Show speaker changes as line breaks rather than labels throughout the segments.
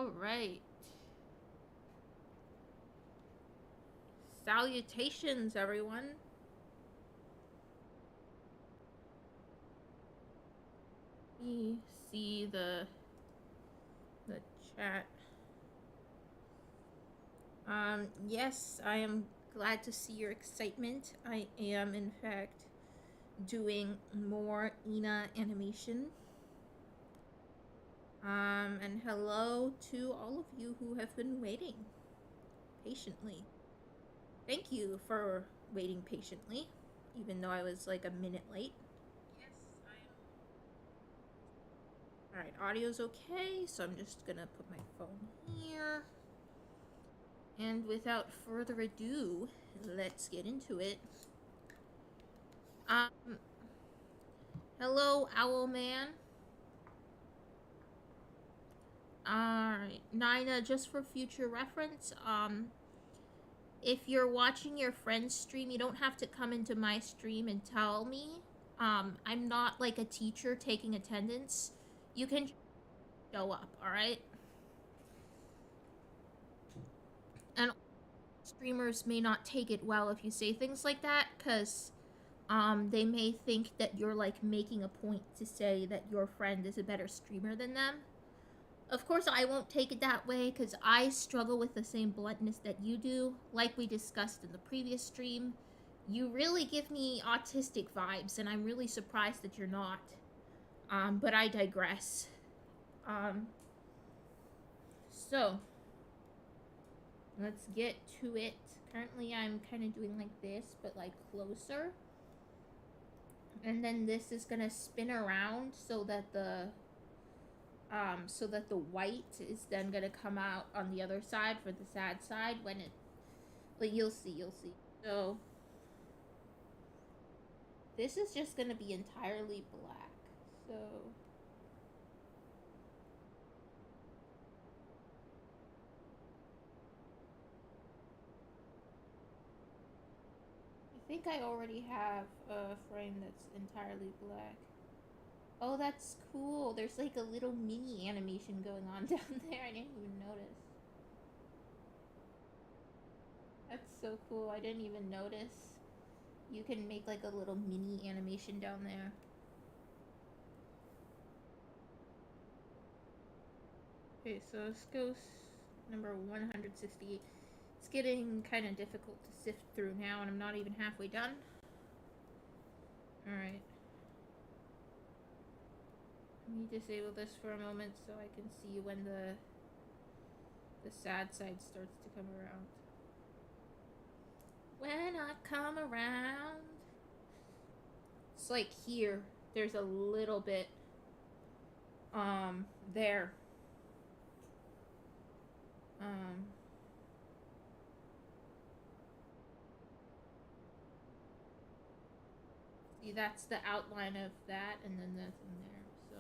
All right. Salutations, everyone. Let me see the chat. Yes, I am glad to see your excitement. I am, in fact, doing more ENA animation. And hello to all of you who have been waiting patiently. Thank you for waiting patiently, even though I was like a minute late. Yes, I am. Alright, audio's okay, so I'm just gonna put my phone here. And without further ado, let's get into it. Um, hello, Owl Man. Alright, Nina, just for future reference, if you're watching your friend's stream, you don't have to come into my stream and tell me. I'm not like a teacher taking attendance. You can show up, alright? And streamers may not take it well if you say things like that, because they may think that you're like making a point to say that your friend is a better streamer than them. Of course, I won't take it that way because I struggle with the same bluntness that you do. Like we discussed in the previous stream, you really give me autistic vibes, and I'm really surprised that you're not. But I digress. So let's get to it. Currently, I'm kind of doing like this, but like closer. And then this is gonna spin around so that the white is then gonna come out on the other side for the sad side when it. But you'll see. So this is just gonna be entirely black. So I think I already have a frame that's entirely black. Oh, that's cool. There's like a little mini animation going on down there. I didn't even notice. That's so cool. I didn't even notice. You can make like a little mini animation down there. Okay, so this goes number 168. It's getting kind of difficult to sift through now, and I'm not even halfway done. Alright. Let me disable this for a moment so I can see when the sad side starts to come around. When I come around. It's like here. There's a little bit there. See, that's the outline of that, and then that's in there. So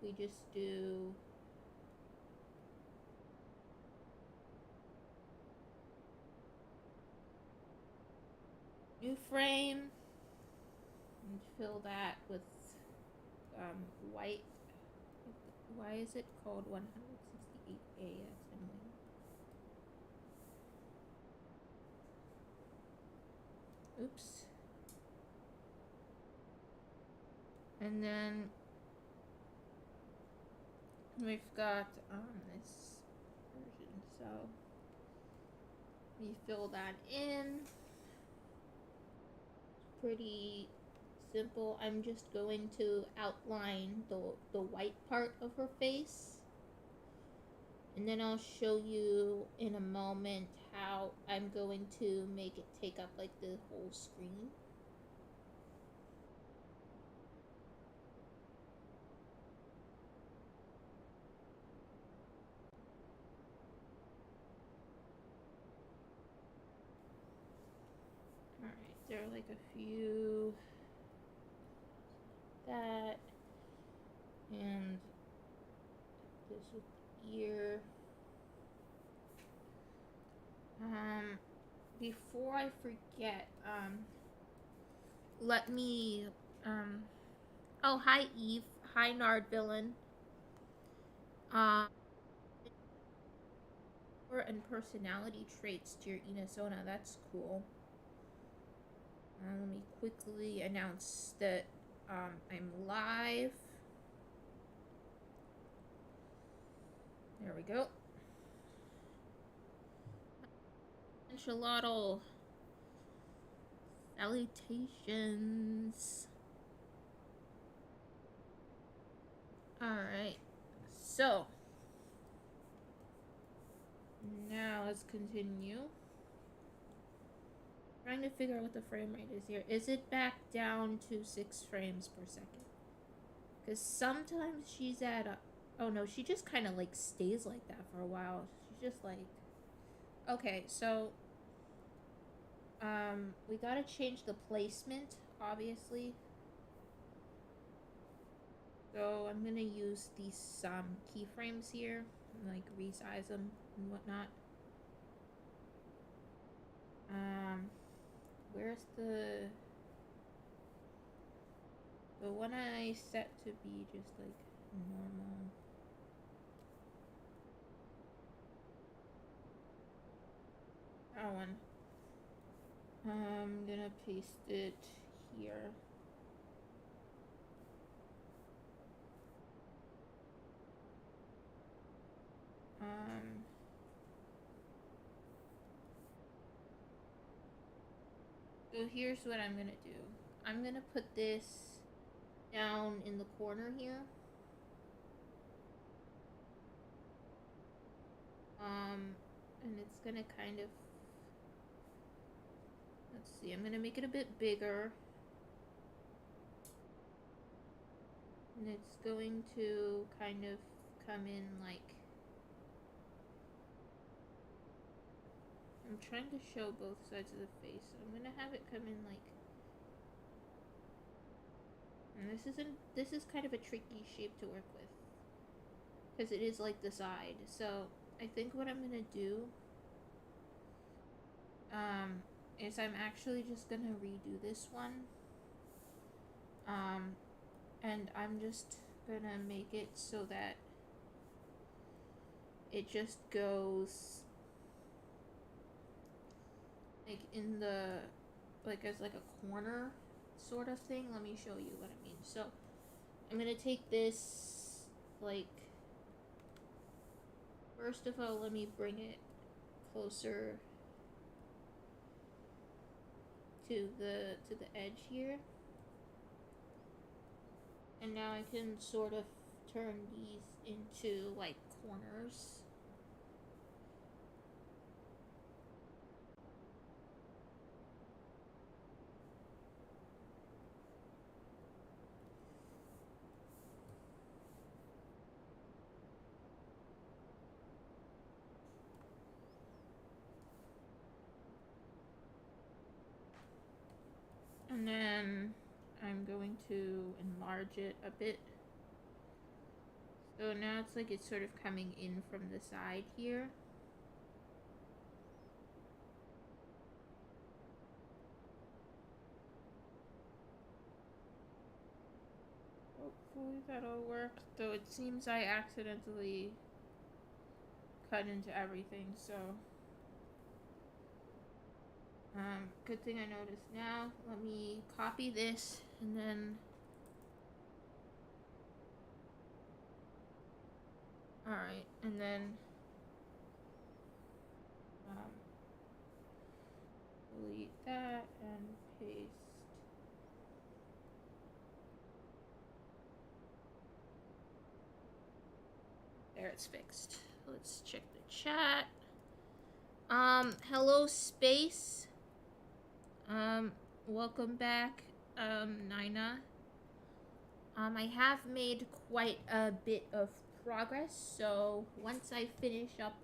we just do new frame and fill that with white. Why is it called 168A? That's annoying. Oops. And then we've got this version, so we fill that in. Pretty simple. I'm just going to outline the white part of her face, and then I'll show you in a moment how I'm going to make it take up like the whole screen. Alright, there are like a few that, and this with the ear. Before I forget, let me, oh, hi Eve, hi Nard Villain. and personality traits to your ENA. That's cool. Let me quickly announce that I'm live. There we go. Enchilado. Salutations. Alright. So. Now let's continue. Trying to figure out what the frame rate is here. Is it back down to 6 frames per second? Because sometimes she's at oh no, she just kind of like stays like that for a while. She's just like, okay, so we gotta change the placement, obviously. So I'm gonna use these keyframes here, and, like, resize them and whatnot. Where's the one I set to be just like normal? That one. I'm gonna paste it here. So here's what I'm gonna do. I'm gonna put this down in the corner here. And it's gonna kind of, let's see, I'm gonna make it a bit bigger. And it's going to kind of come in like, I'm trying to show both sides of the face. So I'm gonna have it come in like, and this is kind of a tricky shape to work with, because it is like the side. So I think what I'm gonna do is I'm actually just gonna redo this one. And I'm just gonna make it so that it just goes like in the, like as like a corner sort of thing. Let me show you what I mean. So I'm gonna take this, like, first of all, let me bring it closer to the edge here. And now I can sort of turn these into like corners. And then I'm going to enlarge it a bit. So now it's like it's sort of coming in from the side here. Hopefully that'll work. Though it seems I accidentally cut into everything, so good thing I noticed now. Let me copy this and then alright, and then delete that and paste. There, it's fixed. Let's check the chat. Hello Space. Welcome back, Nina. I have made quite a bit of progress, so once I finish up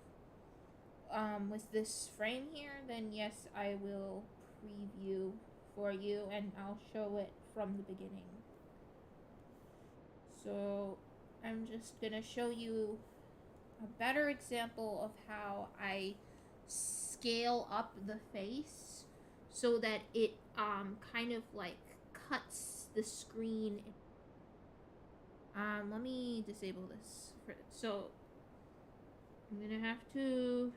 with this frame here, then yes, I will preview for you and I'll show it from the beginning. So I'm just gonna show you a better example of how I scale up the face so that it kind of like cuts the screen. Let me disable this. So I'm gonna have to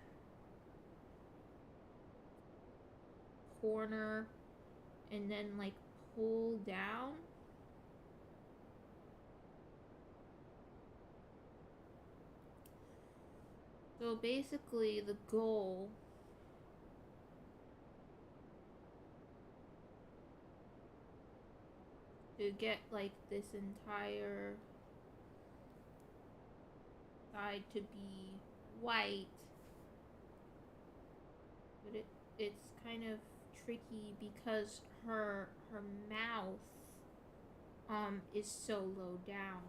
corner and then like pull down. So basically the goal to get like this entire side to be white, but it's kind of tricky because her mouth is so low down.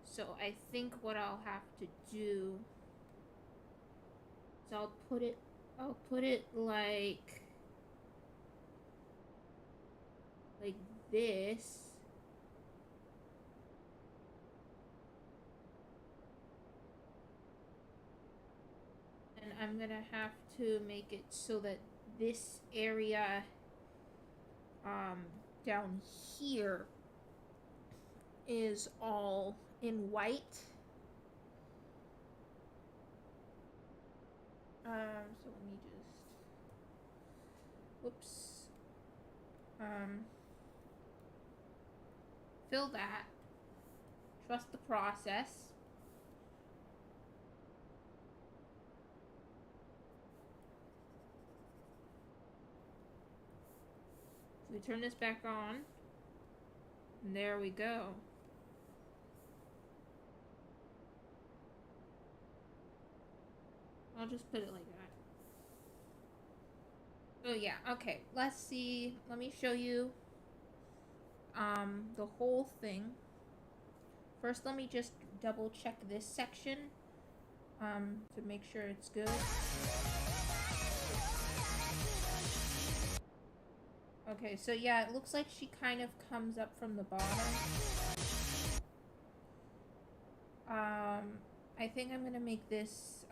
So I think what I'll have to do is I'll put it like this. And I'm gonna have to make it so that this area down here is all in white. So let me just, whoops, fill that, trust the process. So we turn this back on, and there we go. I'll just put it like that. Oh yeah, okay. Let's see. Let me show you the whole thing. First, let me just double check this section to make sure it's good. Okay, so yeah, it looks like she kind of comes up from the bottom. I think I'm gonna make this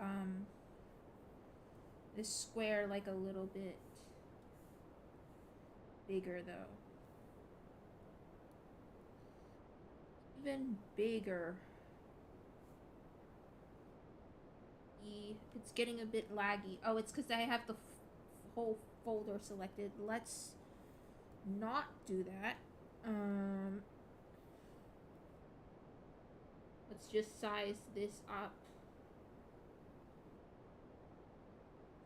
this square like a little bit bigger though. Even bigger. It's getting a bit laggy. Oh, it's because I have the whole folder selected. Let's not do that. Let's just size this up.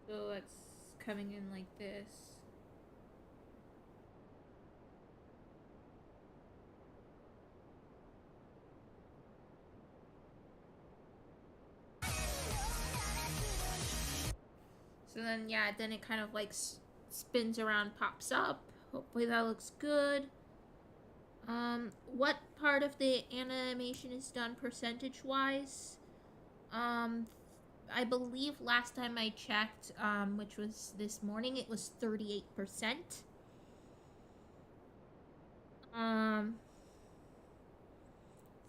So it's coming in like this. So then, yeah, then it kind of like spins around, pops up. Hopefully that looks good. What part of the animation is done percentage-wise? I believe last time I checked, which was this morning, it was 38%.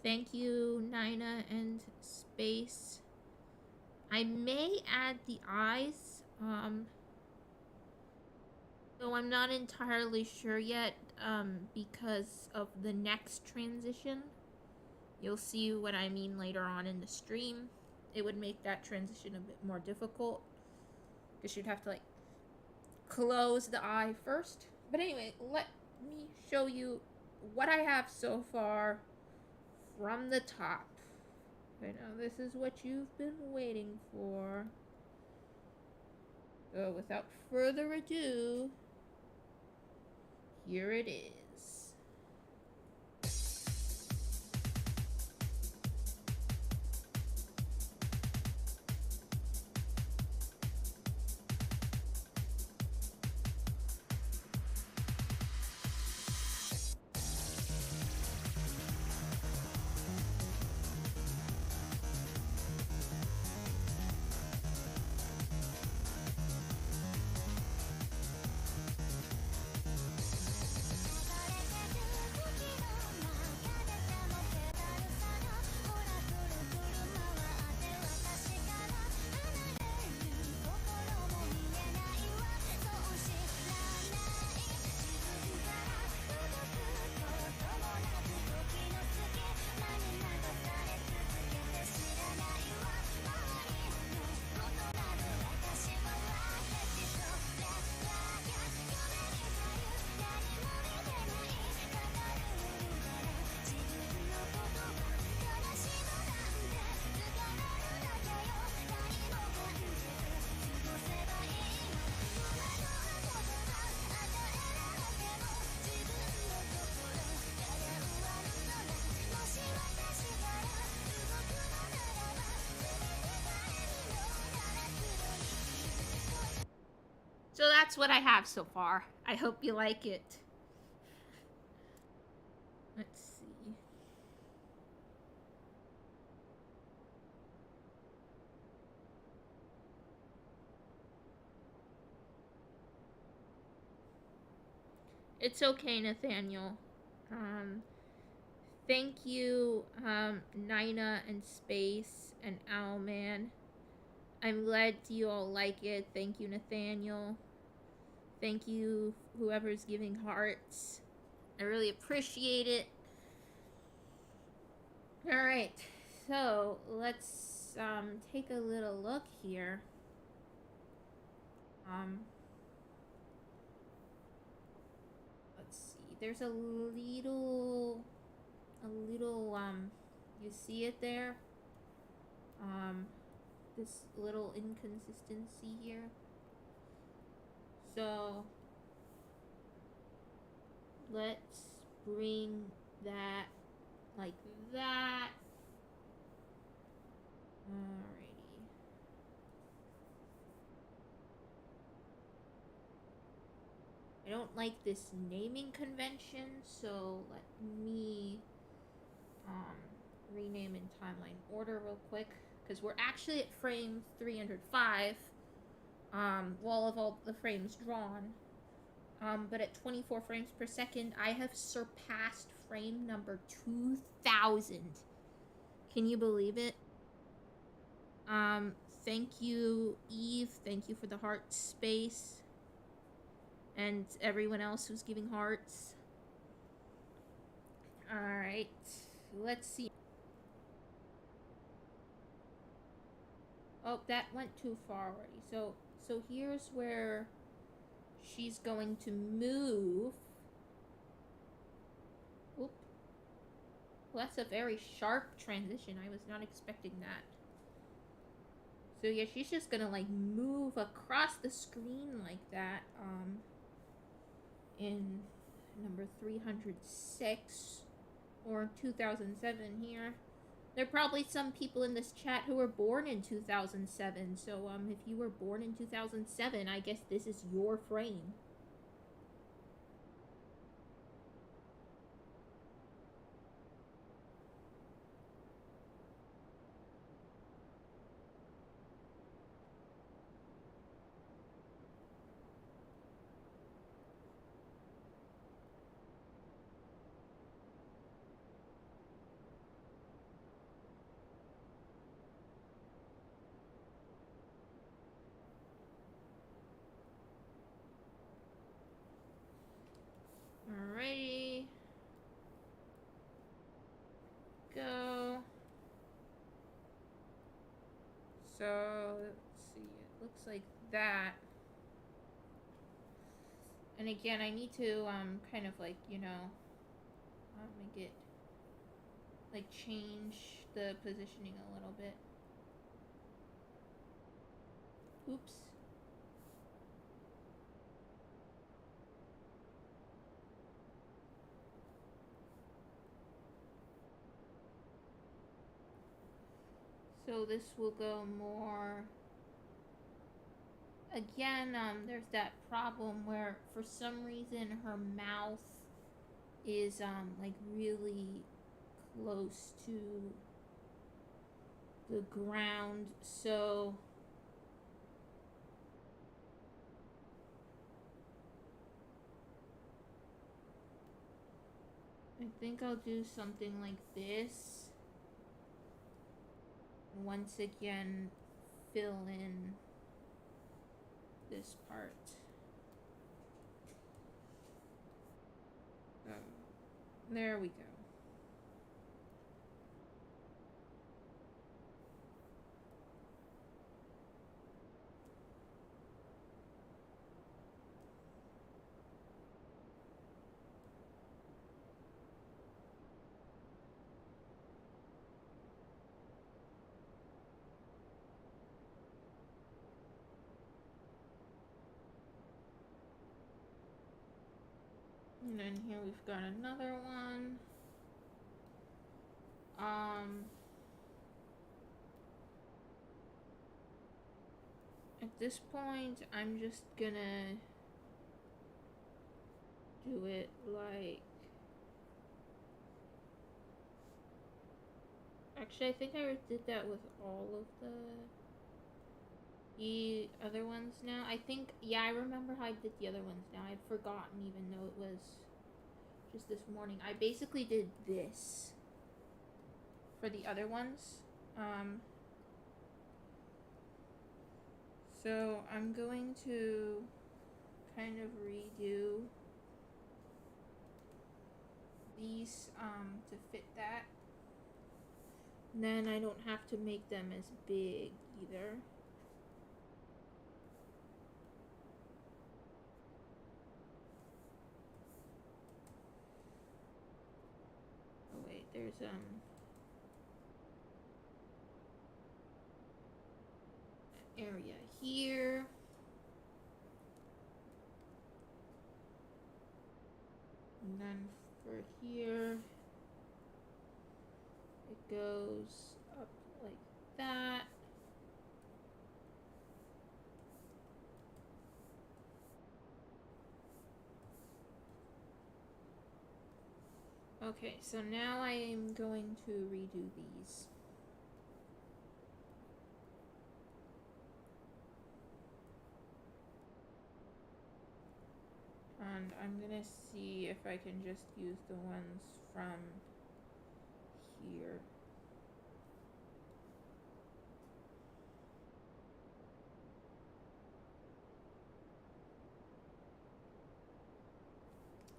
Thank you, Nina and Space. I may add the eyes, though I'm not entirely sure yet, because of the next transition. You'll see what I mean later on in the stream. It would make that transition a bit more difficult, because you'd have to, like, close the eye first. But anyway, let me show you what I have so far from the top. I know this is what you've been waiting for. So without further ado, here it is. that's what I have so far. I hope you like it. Let's see. It's okay, Nathaniel. Um, Thank you, Nina and Space and Owlman. I'm glad you all like it. Thank you, Nathaniel. Thank you, whoever's giving hearts. I really appreciate it. Alright, so let's take a little look here. Let's see. There's a little you see it there? This little inconsistency here. So let's bring that like that. Alrighty. I don't like this naming convention, so let me rename in timeline order real quick, because we're actually at frame 305. Wall of all the frames drawn. But at 24 frames per second, I have surpassed frame number 2000. Can you believe it? Thank you, Eve. Thank you for the heart space. And everyone else who's giving hearts. Alright. Let's see. Oh, that went too far already. So here's where she's going to move. Oop. Well, that's a very sharp transition. I was not expecting that. So yeah, she's just gonna like move across the screen like that. In number 306 or 2007 here. There are probably some people in this chat who were born in 2007. So if you were born in 2007, I guess this is your frame. Alrighty. Go. So, let's see. It looks like that. And again, I need to kind of like, make it like change the positioning a little bit. Oops. So this will go more. Again, there's that problem where for some reason her mouth is like really close to the ground, so I think I'll do something like this. Once again, fill in this part. There we go. And then here we've got another one. At this point, I'm just gonna do it like... Actually, I think I did that with all of the other ones now. I think, yeah, I remember how I did the other ones now. I'd forgotten even though it was just this morning. I basically did this for the other ones. So I'm going to kind of redo these to fit that. And then I don't have to make them as big either. Oh wait, there's area here. And then for here, it goes up like that. Okay, so now I am going to redo these. And I'm gonna see if I can just use the ones from here.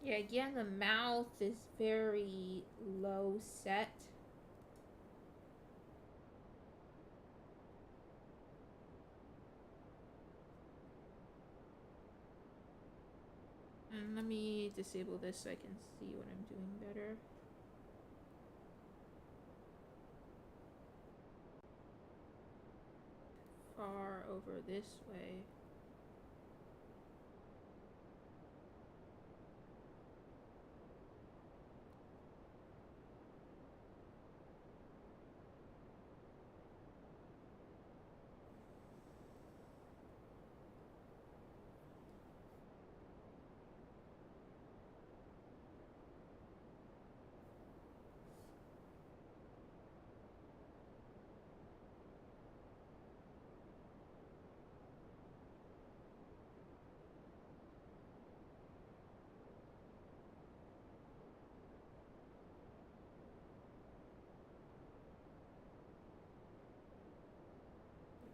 Yeah, again, the mouth is very low set. And let me disable this so I can see what I'm doing better. Far over this way.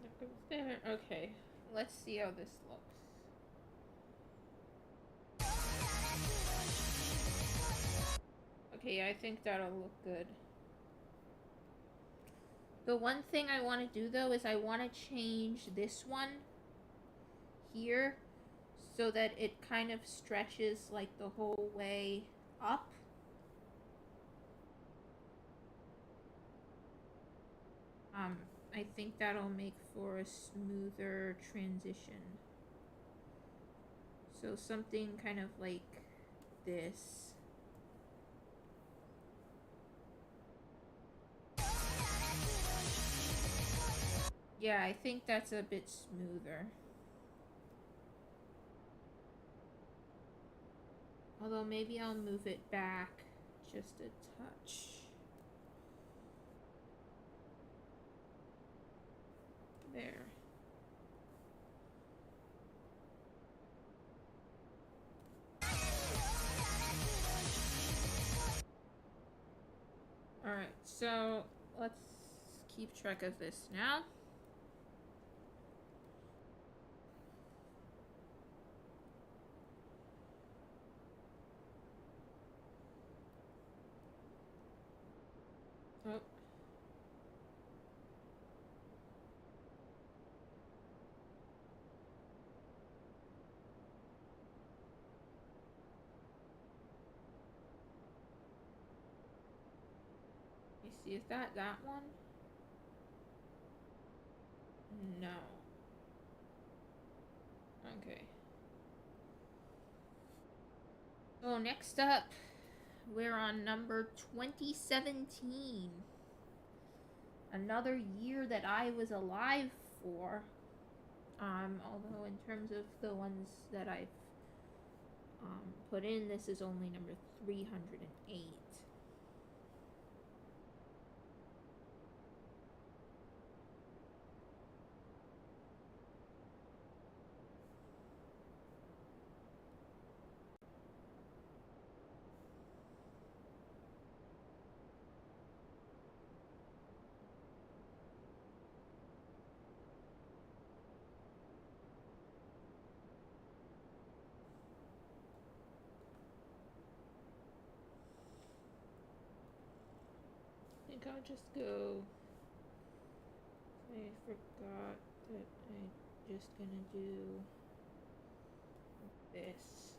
That goes there. Okay, let's see how this looks. Okay, I think that'll look good. The one thing I want to do though is I want to change this one here so that it kind of stretches like the whole way up. I think that'll make for a smoother transition. So something kind of like this. Yeah, I think that's a bit smoother. Although maybe I'll move it back just a touch. There. Alright, so let's keep track of this now. Oh. Let me see, is that one? No. Okay. So next up, we're on number 2017. Another year that I was alive for. Although in terms of the ones that I've put in. This is only number 308. I think I'll just go. I forgot that I'm just gonna do this.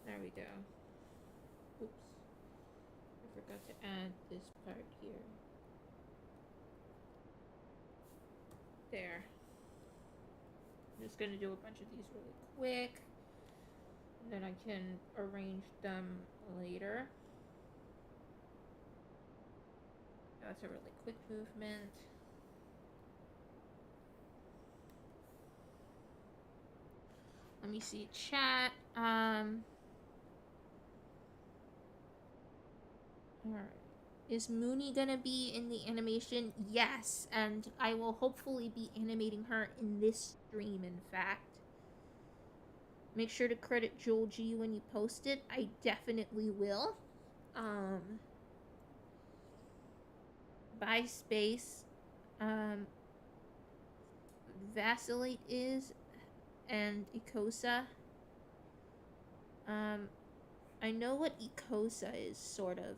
There we go. Oops. I forgot to add this part here. There. I'm just gonna do a bunch of these really quick. And then I can arrange them later. That's a really quick movement. Let me see chat. Alright. Is Mooney gonna be in the animation? Yes, and I will hopefully be animating her in this stream, in fact. Make sure to credit Joel G when you post it. I definitely will. By space. Vacillate is, and Ikosa. I know what Ikosa is, sort of.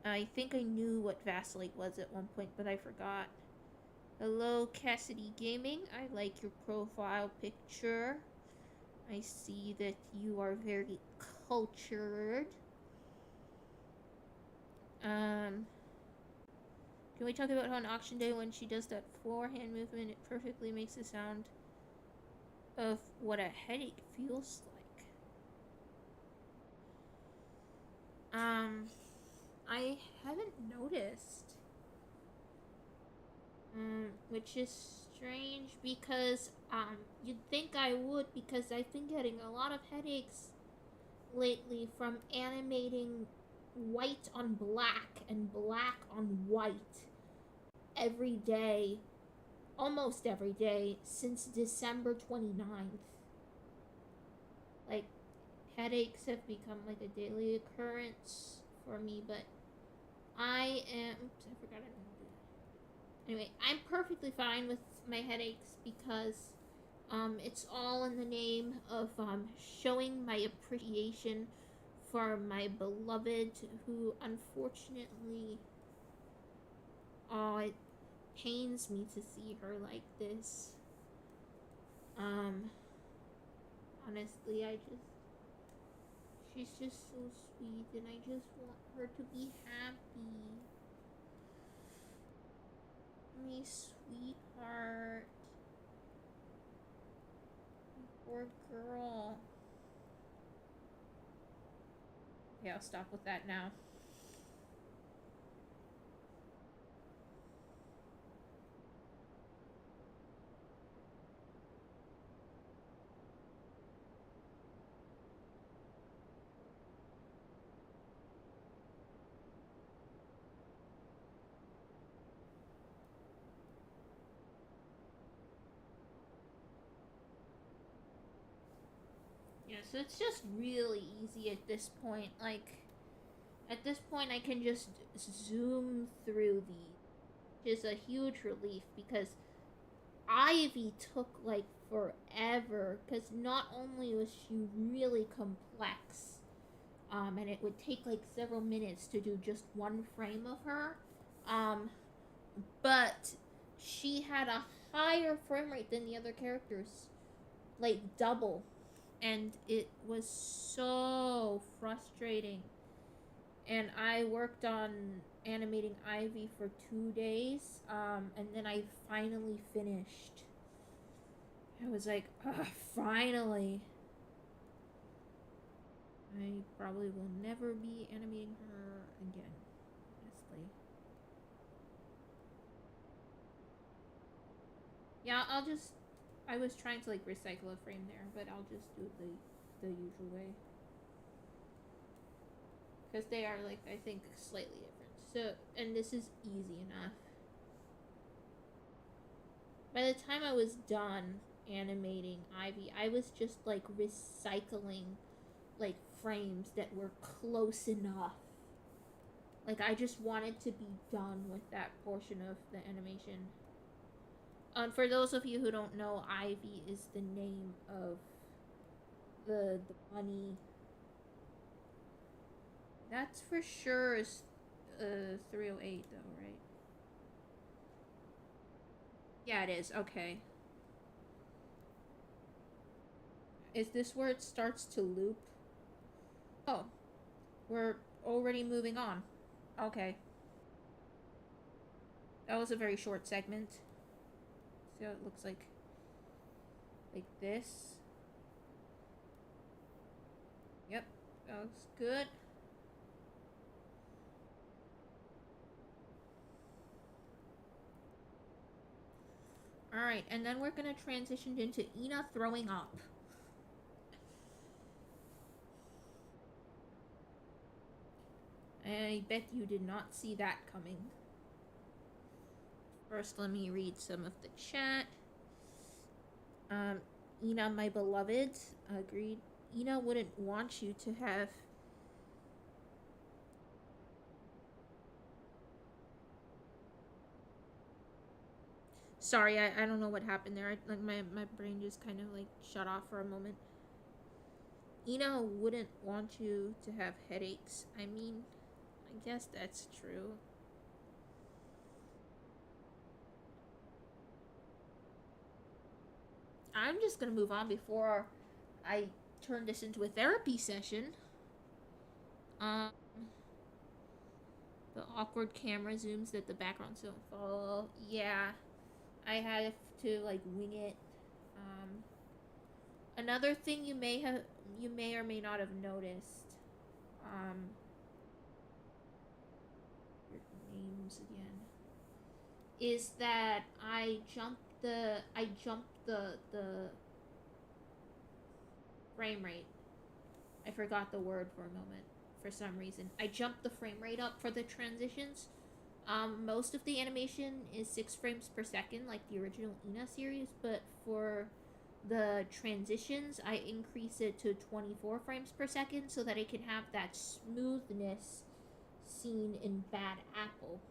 I think I knew what Vacillate was at one point, but I forgot. Hello, Cassidy Gaming. I like your profile picture. I see that you are very cultured. Can we talk about how on auction day when she does that forehand movement, it perfectly makes the sound of what a headache feels like. I haven't noticed. Which is strange because, you'd think I would because I've been getting a lot of headaches lately from animating white on black and black on white every day, almost every day, since December 29th. Like, headaches have become like a daily occurrence for me, but I am. Oops, I forgot I didn't do that. Anyway, I'm perfectly fine with my headaches because it's all in the name of showing my appreciation for my beloved, who unfortunately, it pains me to see her like this. Honestly, she's just so sweet, and I just want her to be happy. My sweetheart. Poor girl. Yeah, I'll stop with that now. Yeah, so it's just really easy at this point. Like, at this point, I can just zoom through these. Which is a huge relief because Ivy took like forever. Because not only was she really complex, and it would take like several minutes to do just one frame of her, but she had a higher frame rate than the other characters, like double, and it was so frustrating. And I worked on animating Ivy for 2 days, and then I finally finished. I was like, finally. I probably will never be animating her again, honestly. Yeah, I'll just I was trying to like recycle a frame there, but I'll just do it the usual way. Because they are like, I think, slightly different. So, and this is easy enough. By the time I was done animating Ivy, I was just like recycling like frames that were close enough. Like I just wanted to be done with that portion of the animation. For those of you who don't know, Ivy is the name of the bunny. That's for sure is 308 though, right? Yeah, it is. Okay. Is this where it starts to loop? Oh, we're already moving on. Okay. That was a very short segment. So it looks like this. Yep, that looks good. Alright, and then we're gonna transition into ENA throwing up. I bet you did not see that coming. First, let me read some of the chat. ENA, my beloved, agreed. ENA wouldn't want you to have... Sorry, I don't know what happened there. Like my brain just kind of like shut off for a moment. ENA wouldn't want you to have headaches. I mean, I guess that's true. I'm just gonna move on before I turn this into a therapy session. The awkward camera zooms that the backgrounds don't follow. Yeah, I have to like wing it. Another thing you may or may not have noticed. Your names again. Is that I jumped the frame rate. I forgot the word for a moment for some reason. I jumped the frame rate up for the transitions. Most of the animation is 6 frames per second, like the original ENA series, but for the transitions, I increase it to 24 frames per second so that it can have that smoothness seen in Bad Apple.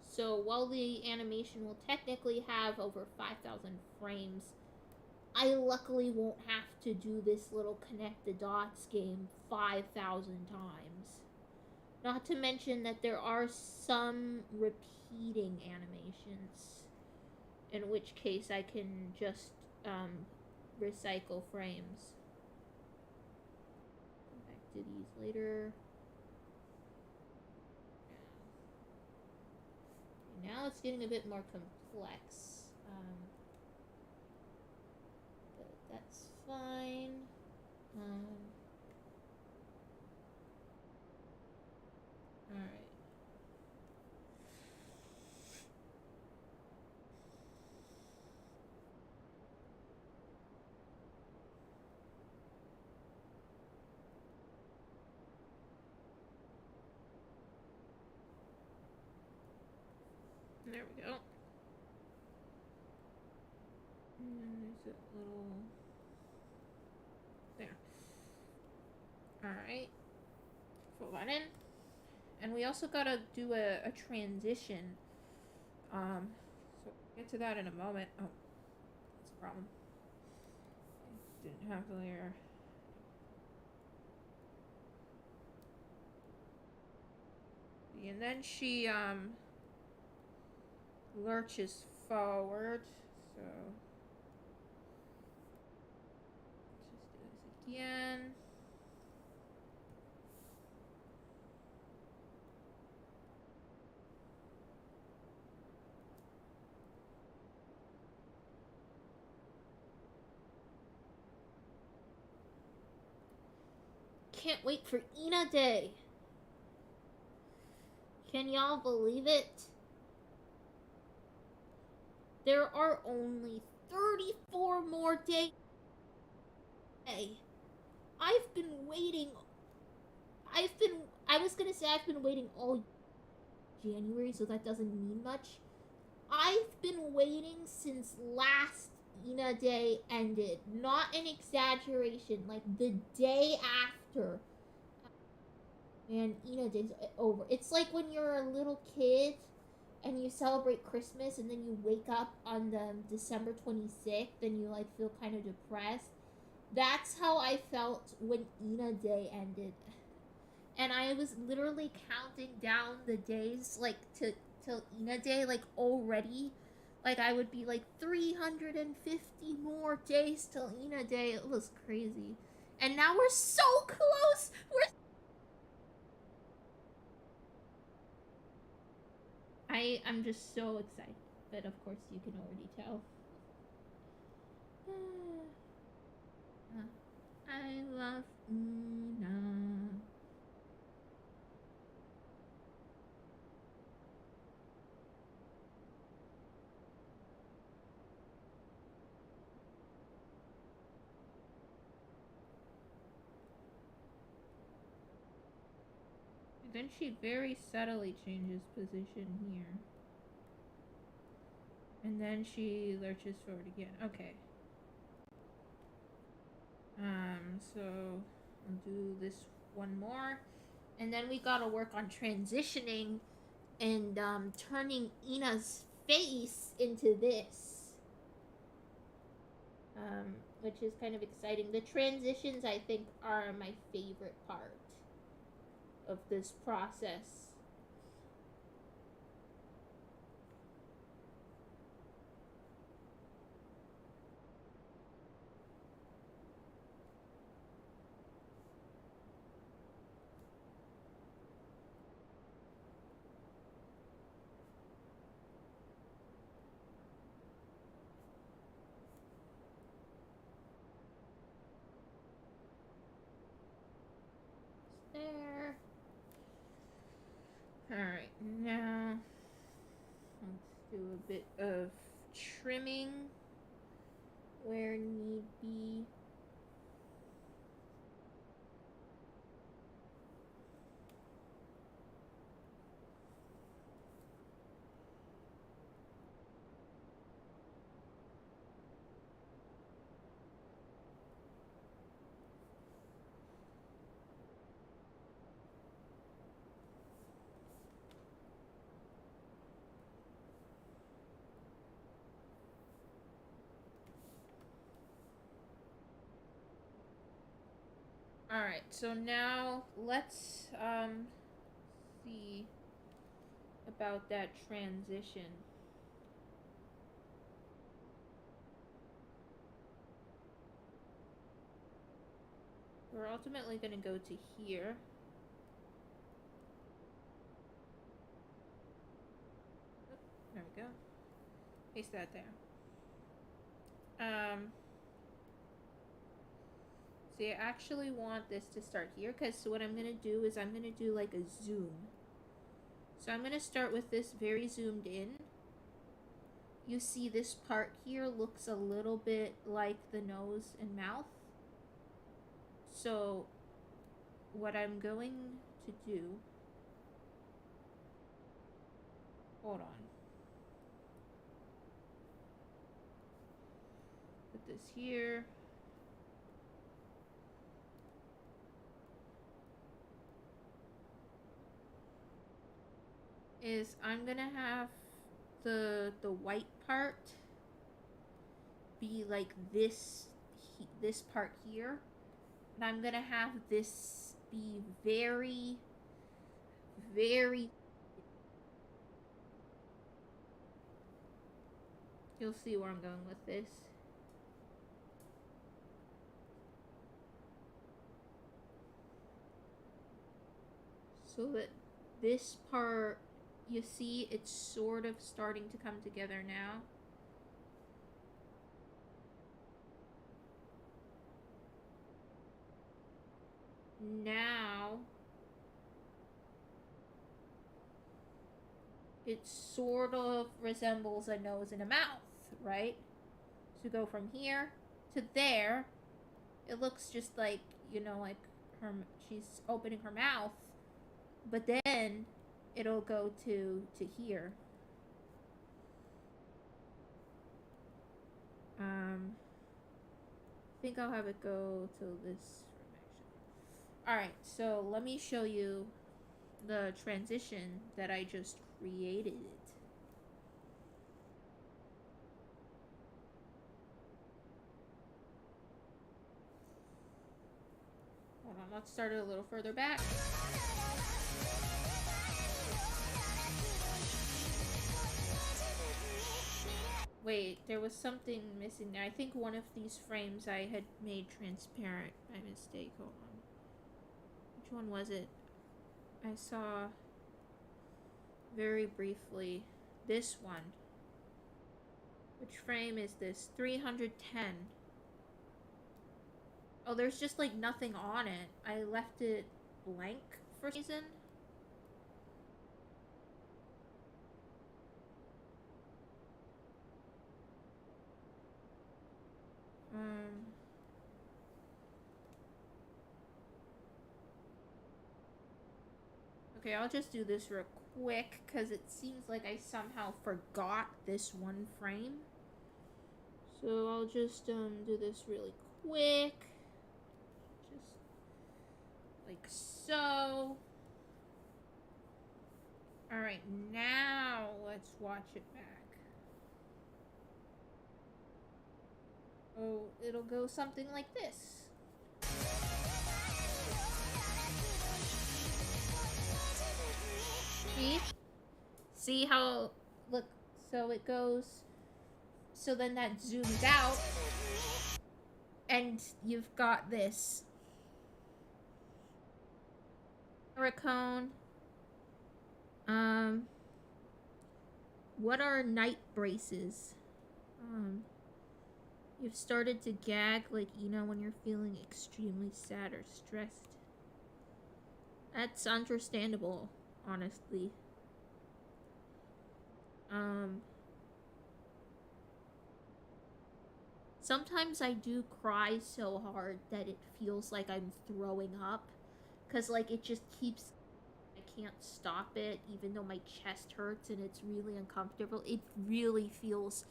So while the animation will technically have over 5,000 frames, I luckily won't have to do this little connect the dots game 5,000 times. Not to mention that there are some repeating animations, in which case I can just recycle frames. Come back to these later. Now it's getting a bit more complex. But that's fine. Alright. There we go. And there's a little... There. Alright. Put that in. And we also gotta do a transition. So we'll get to that in a moment. Oh, that's a problem. I didn't have the layer. And then she lurches forward. So let's just do this again. can't wait for ENA Day. Can y'all believe it? There are only 34 more days. I've been waiting. I was gonna say I've been waiting all January, so that doesn't mean much. I've been waiting since last ENA Day ended. Not an exaggeration. Like the day after. And ENA Day's over. It's like when you're a little kid and you celebrate Christmas and then you wake up on the December 26th and you like feel kind of depressed. That's how I felt when ENA Day ended. And I was literally counting down the days like to till ENA Day like already. Like I would be like 350 more days till ENA Day. It was crazy. And now we're so close. I'm just so excited. But of course you can already tell. I love ENA. Then she very subtly changes position here. And then she lurches forward again. Okay. So I'll do this one more. And then we gotta work on transitioning and turning ENA's face into this. Which is kind of exciting. The transitions, I think, are my favorite part of this process. There. Alright, now let's do a bit of trimming where need be. Alright, so now let's see about that transition. We're ultimately going to go to here. There we go. Paste that there. See, I actually want this to start here because so what I'm going to do is I'm going to do like a zoom. So I'm going to start with this very zoomed in. You see this part here looks a little bit like the nose and mouth. So what I'm going to do, hold on. Put this here. Is I'm gonna have the white part be like this part here, and I'm gonna have this be very you'll see where I'm going with this. So that this part, you see, it's sort of starting to come together now. it sort of resembles a nose and a mouth, right? So go from here to there. It looks just like, like her, she's opening her mouth, but then it'll go to here. I think I'll have it go to this. Alright, so let me show you the transition that I just created. Hold on, let's start it a little further back. Wait, there was something missing there. I think one of these frames I had made transparent by mistake. Hold on. Which one was it? I saw very briefly this one. Which frame is this? 310. Oh, there's just like nothing on it. I left it blank for some reason. Okay, I'll just do this real quick because it seems like I somehow forgot this one frame. So I'll just do this really quick. Just like so. Alright, now let's watch it back. Oh, it'll go something like this. See? See how, look, so it goes, so then that zooms out, and you've got this. Cone. What are night braces? You've started to gag like, when you're feeling extremely sad or stressed. That's understandable, honestly. Sometimes I do cry so hard that it feels like I'm throwing up. Because, like, it just keeps... I can't stop it, even though my chest hurts and it's really uncomfortable. It really feels...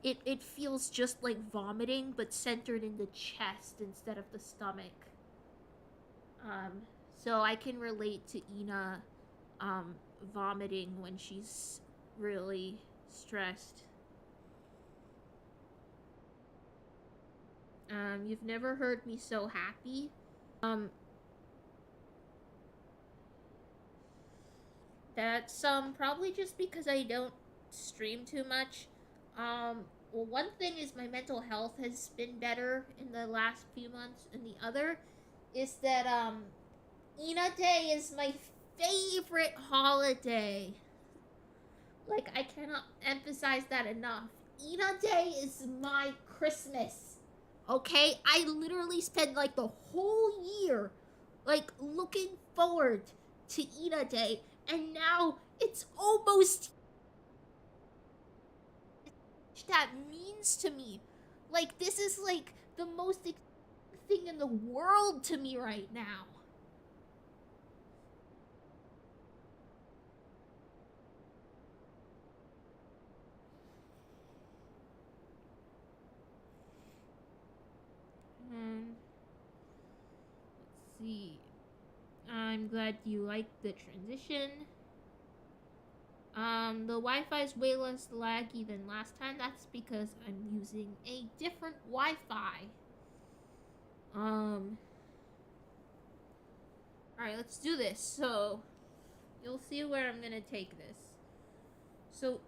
It feels just like vomiting, but centered in the chest instead of the stomach. So I can relate to ENA, vomiting when she's really stressed. You've never heard me so happy. That's probably just because I don't stream too much. Well, one thing is my mental health has been better in the last few months, and the other is that ENA Day is my favorite holiday. Like, I cannot emphasize that enough. ENA Day is my Christmas. Okay? I literally spend like the whole year like looking forward to ENA Day, and now it's almost that means to me. Like, this is like the most thing in the world to me right now. Let's see. I'm glad you liked the transition. The Wi-Fi is way less laggy than last time. That's because I'm using a different Wi-Fi. Alright, let's do this. So, you'll see where I'm gonna take this. So,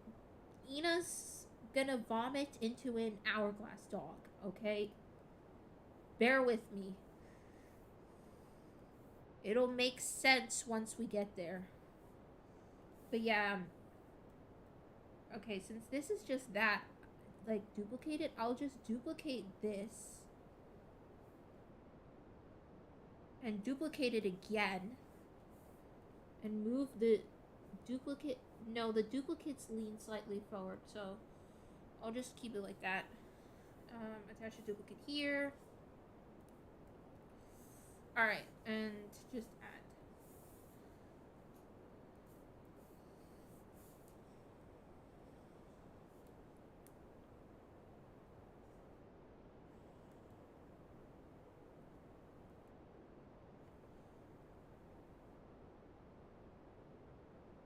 ENA's gonna vomit into an hourglass dog, okay? Bear with me. It'll make sense once we get there. But yeah. Okay, since this is just that, like, duplicated, I'll just duplicate this. And duplicate it again. And move the duplicate No, the duplicates lean slightly forward, so I'll just keep it like that. Attach a duplicate here. Alright, and just add.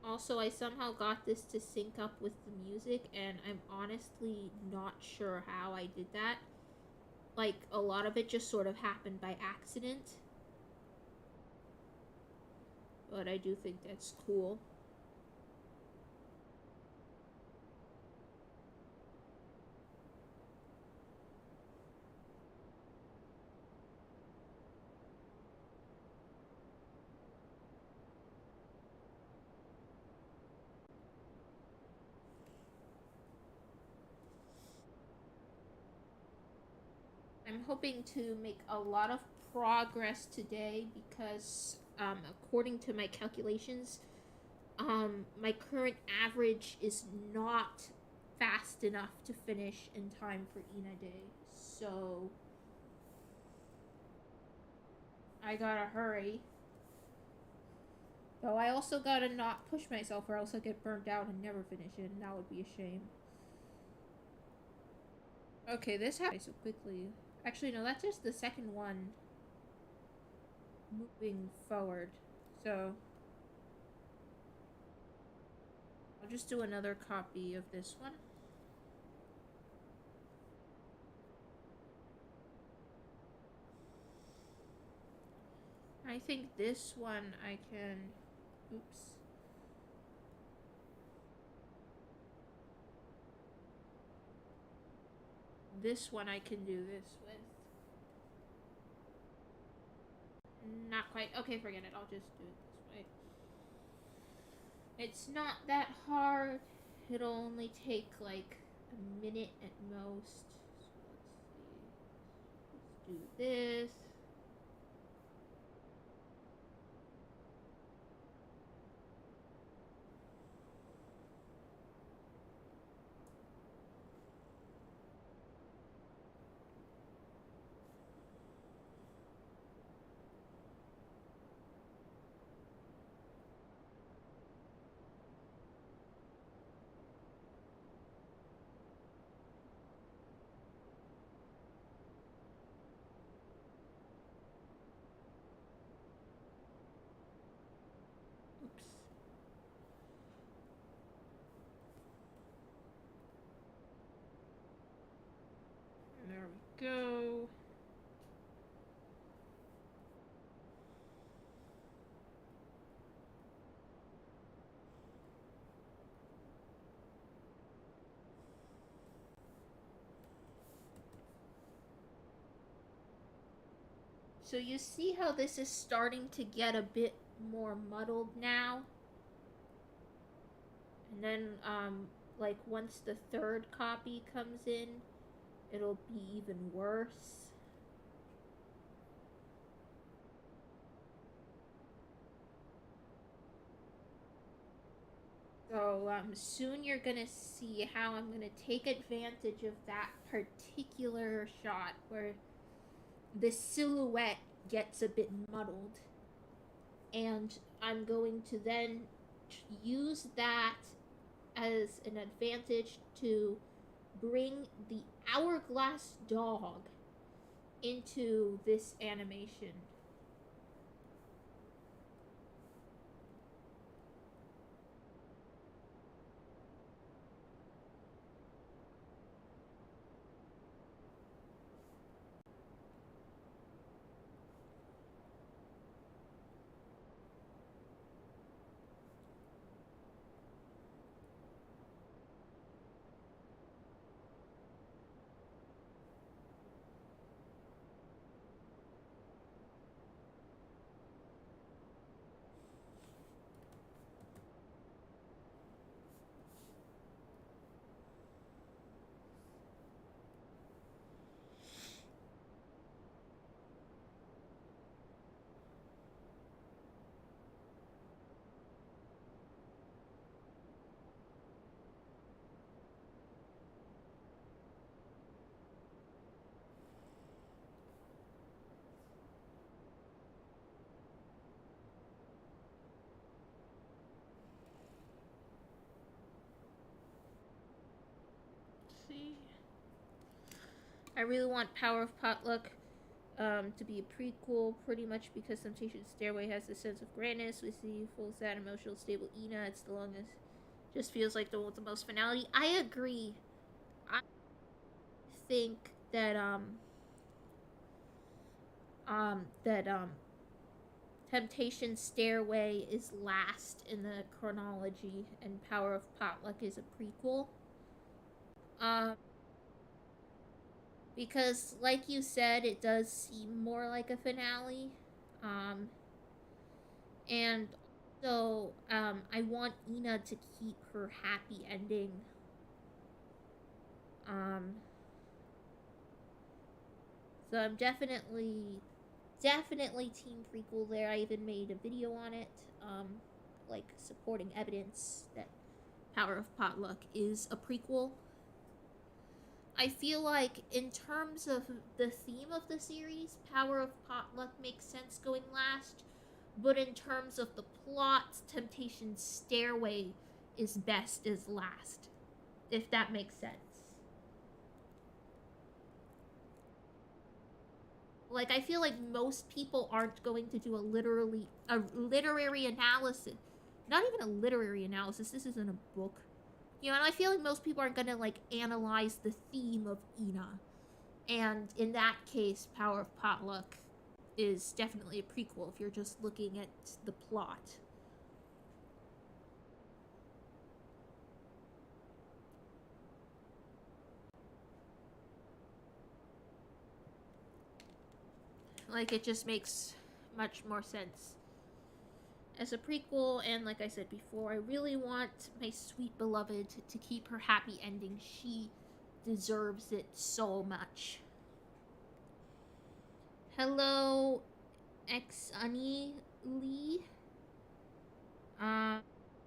Also, I somehow got this to sync up with the music, and I'm honestly not sure how I did that. Like, a lot of it just sort of happened by accident. But I do think that's cool. I'm hoping to make a lot of progress today because, according to my calculations, my current average is not fast enough to finish in time for ENA day. So I gotta hurry. Though I also gotta not push myself or else I'll get burnt out and never finish it, and that would be a shame. Okay, this happened so quickly. Actually, no, that's just the second one moving forward. So I'll just do another copy of this one. I think this one I can... Oops. This one I can do this with. Not quite. Okay, forget it. I'll just do it this way. It's not that hard. It'll only take like a minute at most. So let's see. Let's do this. Oops. There we go. So you see how this is starting to get a bit more muddled now? And then, like, once the third copy comes in, it'll be even worse. So, soon you're gonna see how I'm gonna take advantage of that particular shot where the silhouette gets a bit muddled. And I'm going to then use that as an advantage to bring the hourglass dog into this animation. I really want Power of Potluck to be a prequel, pretty much because Temptation Stairway has this sense of grandness. We see full, sad, emotional, stable ENA. It's the longest. Just feels like the most finality. I agree. I think that Temptation Stairway is last in the chronology, and Power of Potluck is a prequel. Um, because, like you said, it does seem more like a finale. Um, and so I want Ina to keep her happy ending. Um, so I'm definitely team prequel there. I even made a video on it, like supporting evidence that Power of Potluck is a prequel. I feel like in terms of the theme of the series, Power of Potluck makes sense going last, but in terms of the plot, Temptation Stairway is best as last, if that makes sense. Like I feel like most people aren't going to do a literary analysis. Not even a literary analysis. This isn't a book. You know, and I feel like most people aren't gonna like analyze the theme of Ina. And in that case, Power of Potluck is definitely a prequel if you're just looking at the plot. Like it just makes much more sense as a prequel. And like I said before, I really want my sweet beloved to keep her happy ending. She deserves it so much. Hello, X Lee. Uh,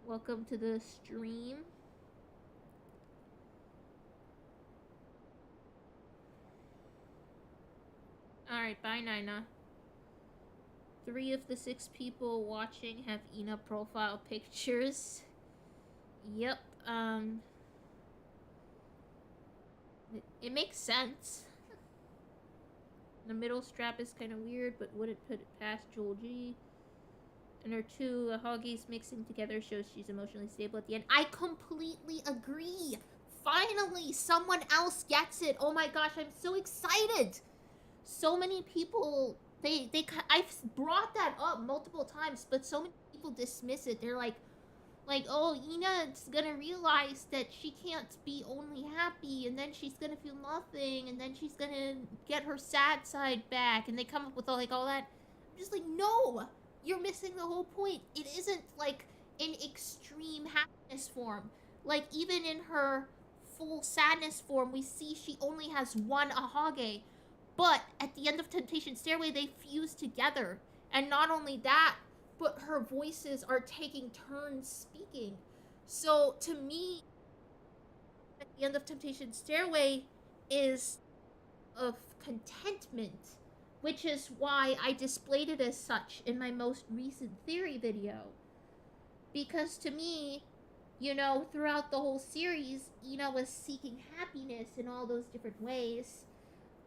welcome to the stream. Alright, bye, Nina. 3 of the 6 people watching have Ina profile pictures. Yep, it makes sense. The middle strap is kind of weird, but wouldn't put it past Joel G. And her 2 hoggies mixing together shows she's emotionally stable at the end. I completely agree. Finally, someone else gets it. Oh my gosh, I'm so excited. So many people, I've brought that up multiple times, but so many people dismiss it. They're like, oh, Ina's gonna realize that she can't be only happy, and then she's gonna feel nothing, and then she's gonna get her sad side back, and they come up with all that. I'm just like, no, you're missing the whole point. It isn't like in extreme happiness form. Like even in her full sadness form, we see she only has one ahage, but at the end of Temptation Stairway, they fuse together, and not only that, but her voices are taking turns speaking. So to me, at the end of Temptation Stairway is of contentment, which is why I displayed it as such in my most recent theory video. Because to me, you know, throughout the whole series, Ina was seeking happiness in all those different ways.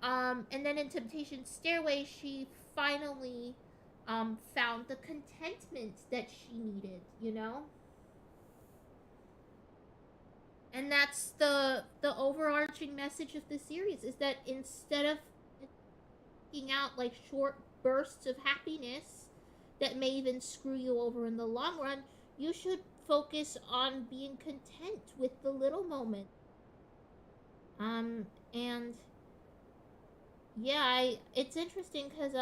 And then in Temptation Stairway, she finally found the contentment that she needed, you know? And that's the overarching message of the series is that instead of seeking out like short bursts of happiness that may even screw you over in the long run, you should focus on being content with the little moment. And yeah, it's interesting because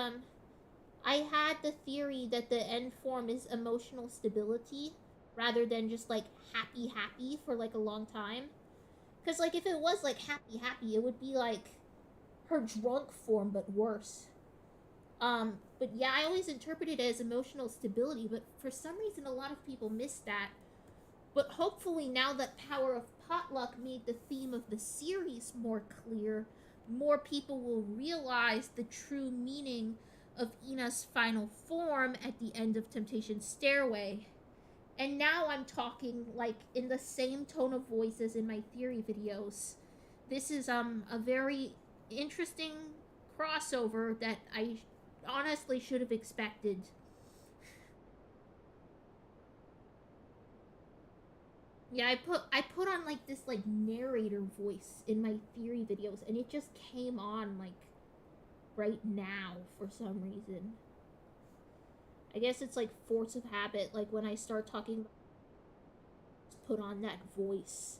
I had the theory that the end form is emotional stability rather than just like happy for like a long time. Because like if it was like happy, it would be like her drunk form but worse. But yeah, I always interpret it as emotional stability, but for some reason a lot of people miss that. But hopefully now that Power of Potluck made the theme of the series more clear, more people will realize the true meaning of Ina's final form at the end of Temptation Stairway. And now I'm talking like in the same tone of voice as in my theory videos. This is a very interesting crossover that I honestly should have expected. Yeah, I put on like this like narrator voice in my theory videos, and it just came on like right now for some reason. I guess it's like force of habit. Like when I start talking, put on that voice.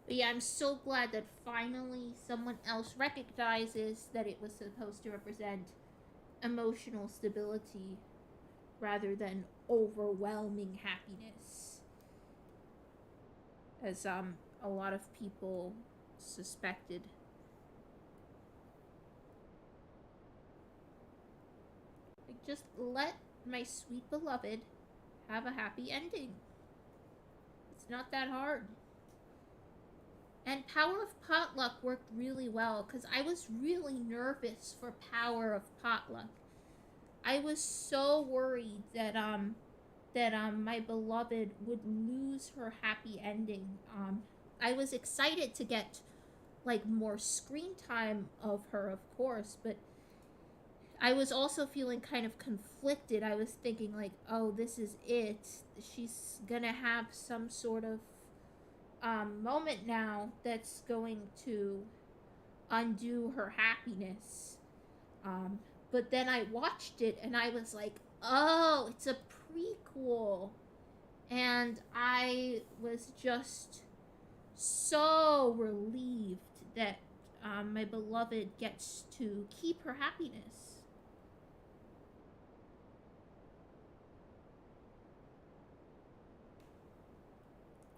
But yeah, I'm so glad that finally someone else recognizes that it was supposed to represent emotional stability rather than overwhelming happiness, as a lot of people suspected. Like, just let my sweet beloved have a happy ending. It's not that hard. And Power of Potluck worked really well because I was really nervous for Power of Potluck. I was so worried that my beloved would lose her happy ending. I was excited to get like more screen time of her, of course, but I was also feeling kind of conflicted. I was thinking like, oh, this is it. She's gonna have some sort of moment now that's going to undo her happiness. Um, but then I watched it and I was like, oh, it's a prequel. And I was just so relieved that my beloved gets to keep her happiness.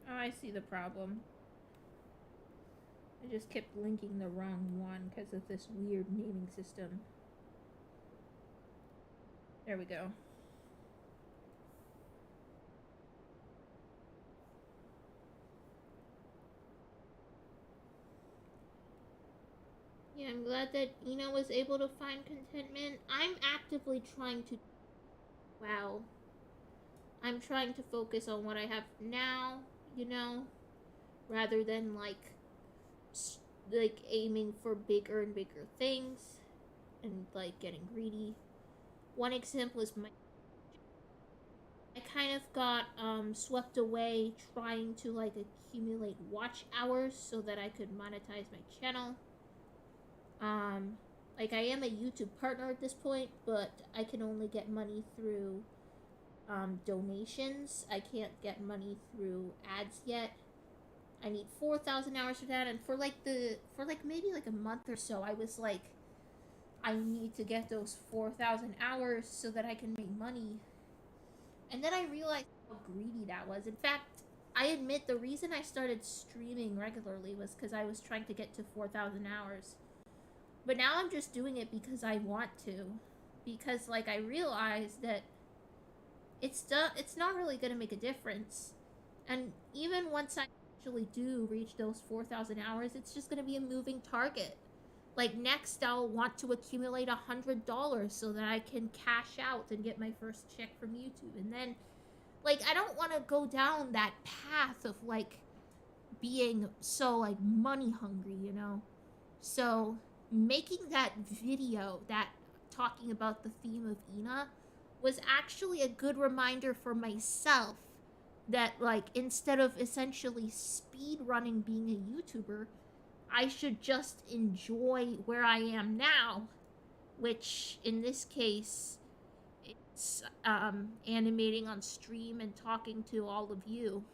Oh, I see the problem. I just kept linking the wrong one because of this weird naming system. There we go. Yeah, I'm glad that ENA was able to find contentment. I'm actively trying to. Wow. I'm trying to focus on what I have now, you know, rather than like aiming for bigger and bigger things and like getting greedy. One example is my I kind of got swept away trying to like accumulate watch hours so that I could monetize my channel. Um, like I am a YouTube partner at this point, but I can only get money through donations. I can't get money through ads yet. I need 4,000 hours for that, and for like maybe like a month or so, I was like, I need to get those 4,000 hours so that I can make money. And then I realized how greedy that was. In fact, I admit the reason I started streaming regularly was because I was trying to get to 4,000 hours. But now I'm just doing it because I want to. Because, like, I realized that it's not really going to make a difference. And even once I actually do reach those 4,000 hours, it's just going to be a moving target. Like, next, I'll want to accumulate $100 so that I can cash out and get my first check from YouTube. And then like I don't want to go down that path of like being so like money hungry, you know. So making that video that talking about the theme of ENA was actually a good reminder for myself that like instead of essentially speed running being a YouTuber, I should just enjoy where I am now, which in this case it's animating on stream and talking to all of you.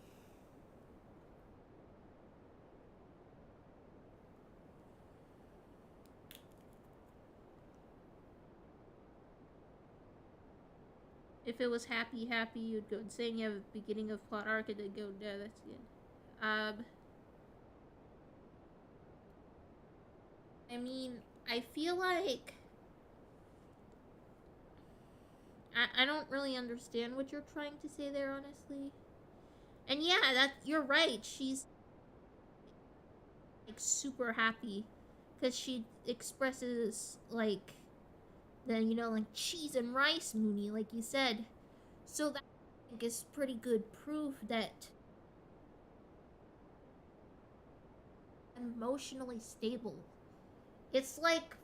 If it was happy, you'd go saying you have a beginning of plot arc and then go, no, that's good. I mean, I feel like I don't really understand what you're trying to say there, honestly. And yeah, that you're right. She's like super happy because she expresses like the like cheese and rice Mooney, like you said. So that I think is pretty good proof that I'm emotionally stable. It's like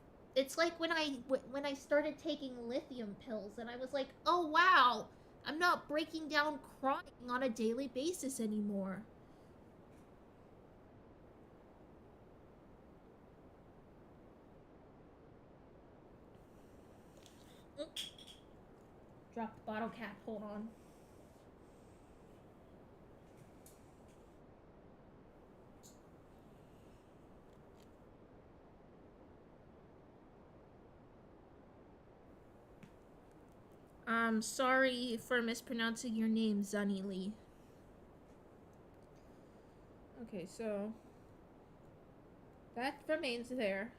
when I started taking lithium pills and I was like, "Oh wow, I'm not breaking down crying on a daily basis anymore." Drop the bottle cap. Hold on. I'm sorry for mispronouncing your name, Zunny Lee. Okay, so that remains there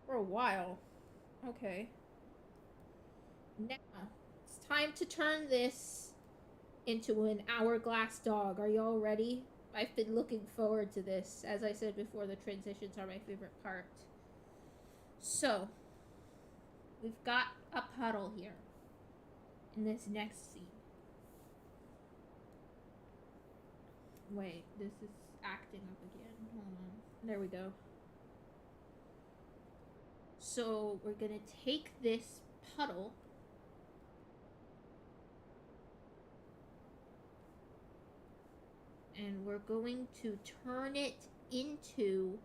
for a while. Okay. Now, it's time to turn this into an hourglass dog. Are y'all ready? I've been looking forward to this. As I said before, the transitions are my favorite part. So, we've got a puddle here in this next scene. Wait, this is acting up again. Hold on. There we go. So, we're gonna take this puddle and we're going to turn it into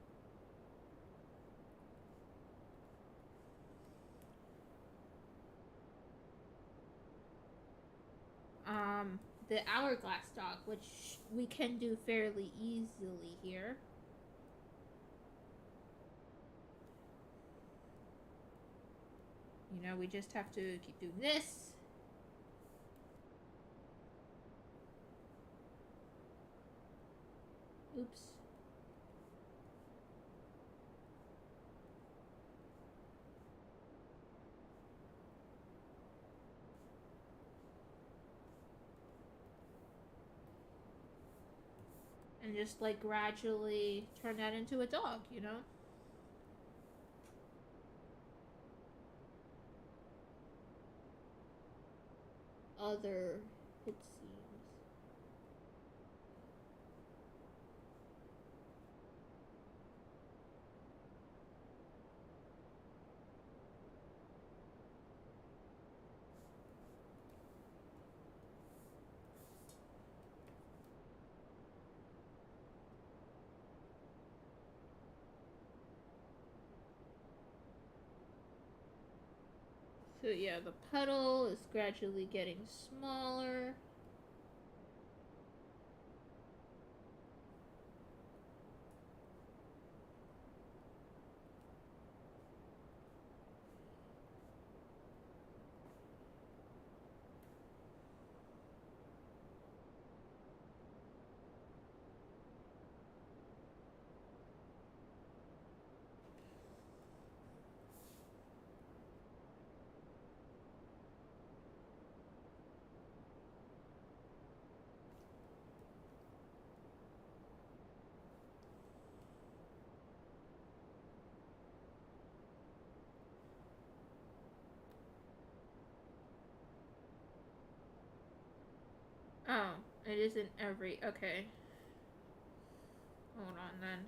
um the hourglass dog, which we can do fairly easily here. We just have to keep doing this. Oops. And just like gradually turn that into a dog. Other, it seems. So yeah, the puddle is gradually getting smaller. Oh, it isn't every. Okay. Hold on then.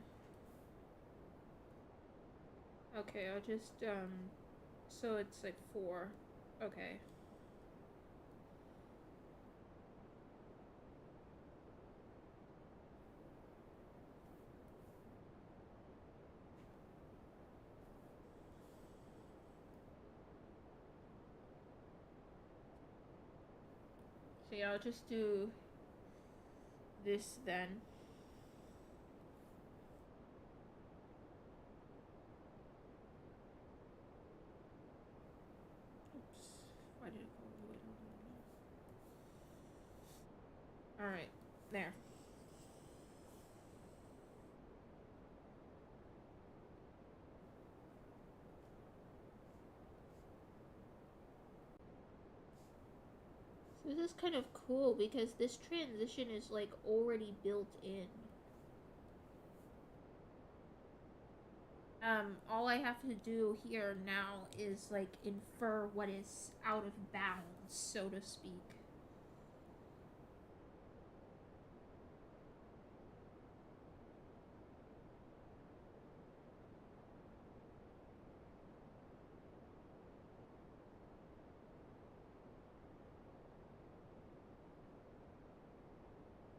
Okay, I'll just, so it's like 4. Okay. So yeah, I'll just do this then. Oops. Why did it go all the way down? Alright, there. This is kind of cool because this transition is like already built in. All I have to do here now is like infer what is out of bounds, so to speak.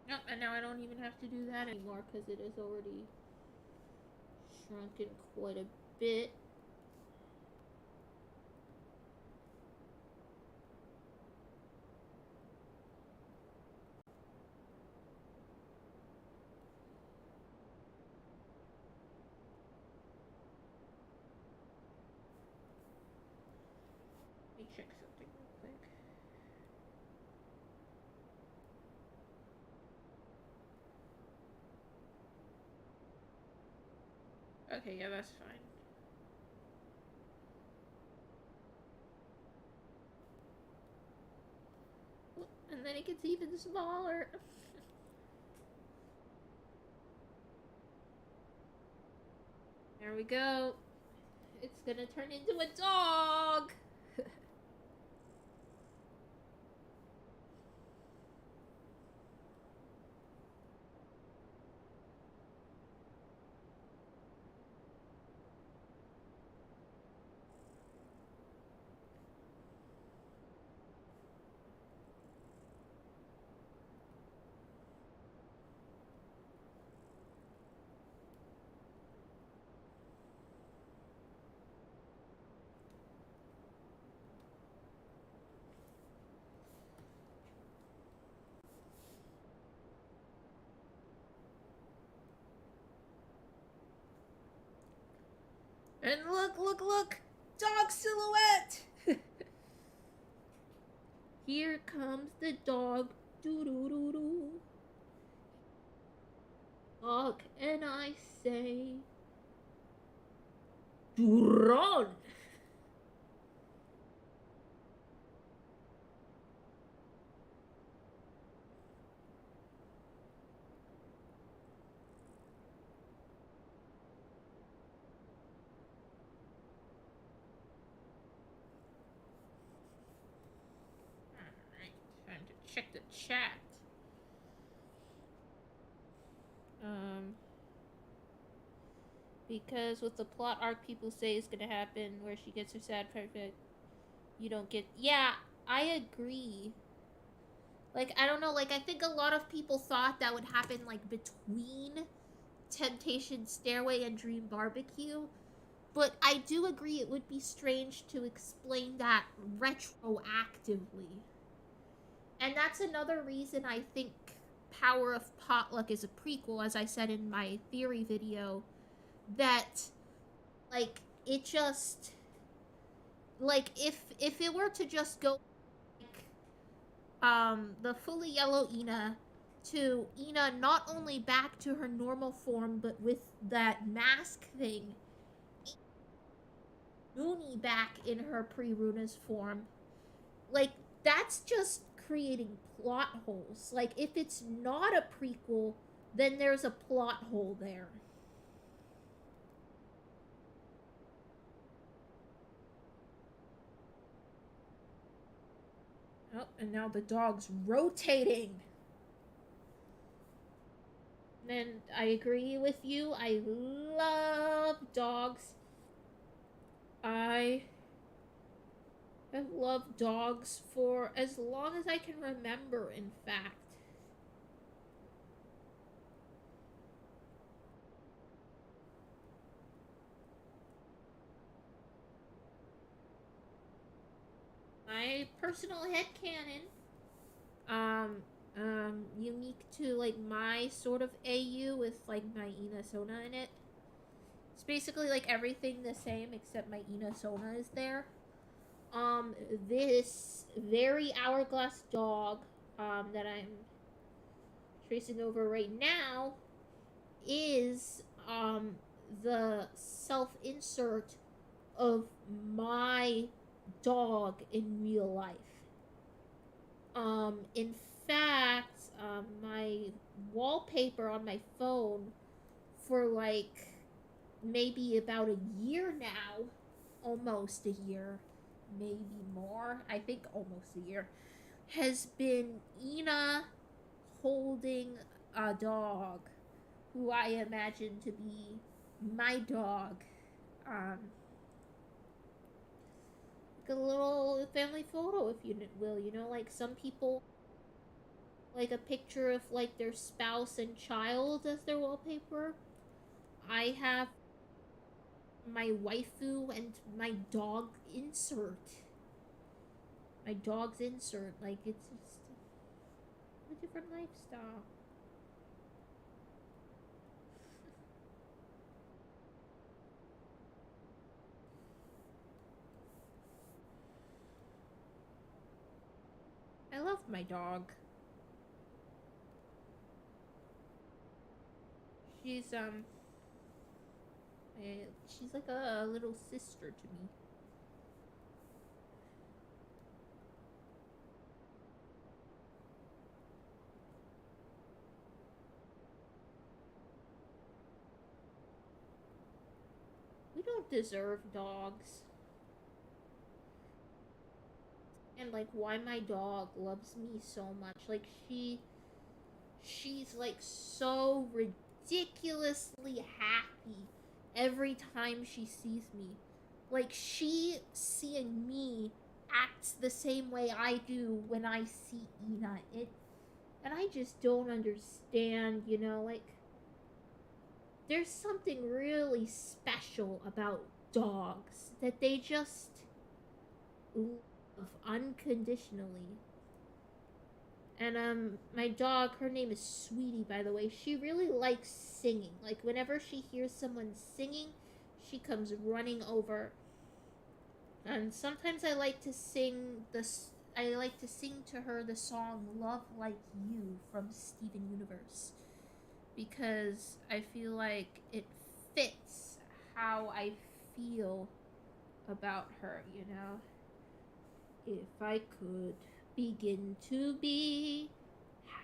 Nope, and now I don't even have to do that anymore because it is already shrunken quite a bit. Let me check something real quick. Okay, yeah, that's fine. And then it gets even smaller. There we go. It's gonna turn into a dog. And look! Dog silhouette! Here comes the dog. Doo doo doo doo. Dog, and I say, run! Alright, time to check the chat. Because with the plot arc people say is gonna happen where she gets her sad perfect, you don't get. Yeah, I agree. Like, I don't know, like, I think a lot of people thought that would happen, like, between Temptation Stairway and Dream Barbecue. But I do agree it would be strange to explain that retroactively. And that's another reason I think Power of Potluck is a prequel, as I said in my theory video, that, like, it just, like, if it were to just go, like, the fully yellow Ina to Ina not only back to her normal form, but with that mask thing, Mooney back in her pre-Runa's form, like, that's just creating plot holes. Like, if it's not a prequel, then there's a plot hole there. Oh, and now the dog's rotating. And I agree with you. I love dogs. I have loved dogs for as long as I can remember, in fact. My personal headcanon, unique to, like, my sort of AU with, like, my Ina Sona in it. It's basically, like, everything the same except my Ina Sona is there. This very hourglass dog, that I'm tracing over right now is, the self-insert of my dog in real life. In fact, my wallpaper on my phone for like maybe about a year now, almost a year, maybe more, I think almost a year, has been ENA holding a dog who I imagine to be my dog. Um, like a little family photo, if you will. You know, like some people like a picture of like their spouse and child as their wallpaper. I have my waifu and my dog insert. My dog's insert. Like it's just a different lifestyle. I love my dog. She's she's like a little sister to me. We don't deserve dogs. And like why my dog loves me so much. Like she's like so ridiculously happy every time she sees me. Like she seeing me acts the same way I do when I see Ina. It and I just don't understand, you know, like there's something really special about dogs that they just love unconditionally. And my dog, her name is Sweetie, by the way. She really likes singing. Like whenever she hears someone singing, she comes running over. And sometimes I like to sing to her the song "Love Like You" from Steven Universe because I feel like it fits how I feel about her. You know, if I could begin to be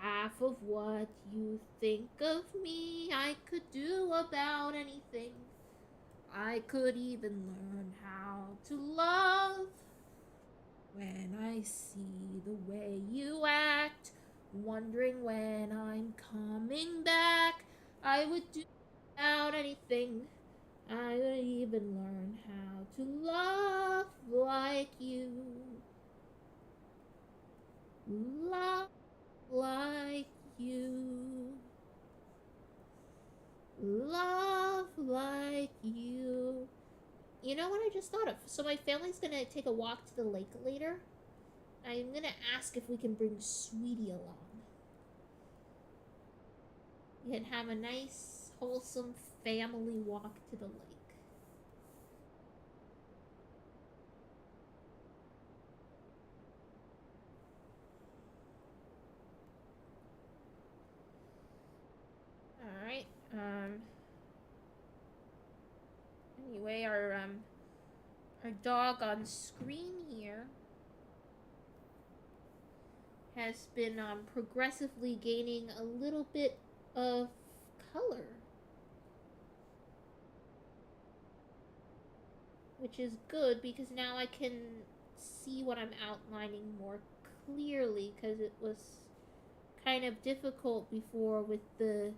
half of what you think of me, I could do about anything. I could even learn how to love when I see the way you act, wondering when I'm coming back. I would do about anything. I would even learn how to love like you. Love like you. Love like you. You know what I just thought of? So my family's gonna take a walk to the lake later. I'm gonna ask if we can bring Sweetie along. We can have a nice, wholesome family walk to the lake. All right. Anyway, our dog on screen here has been progressively gaining a little bit of color, which is good because now I can see what I'm outlining more clearly because it was kind of difficult before with the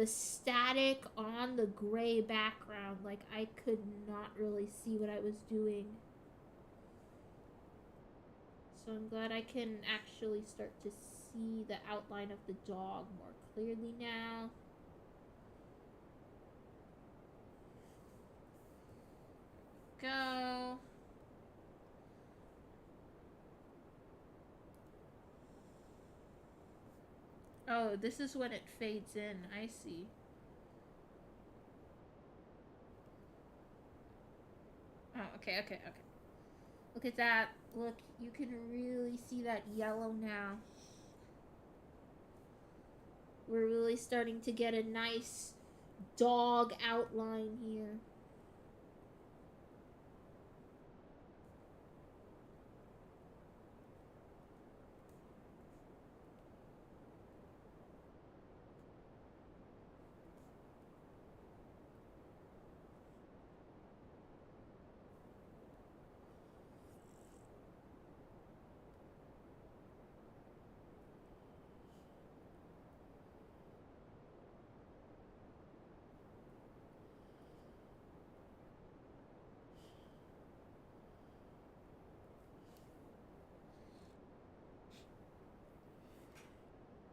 static on the gray background. Like I could not really see what I was doing. So I'm glad I can actually start to see the outline of the dog more clearly now. Go. Oh, this is when it fades in. I see. Oh, okay, okay, okay. Look at that. Look, you can really see that yellow now. We're really starting to get a nice dog outline here.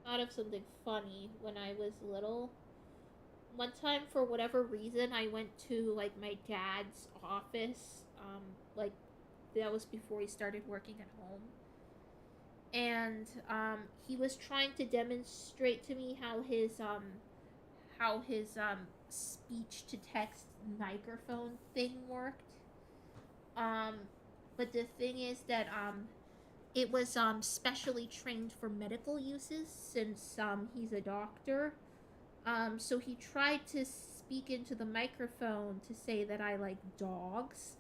Thought of something funny when I was little. One time, for whatever reason, I went to like my dad's office. Like that was before he started working at home, and he was trying to demonstrate to me how his speech to text microphone thing worked. Um, but the thing is that it was specially trained for medical uses since he's a doctor. So he tried to speak into the microphone to say that I like dogs,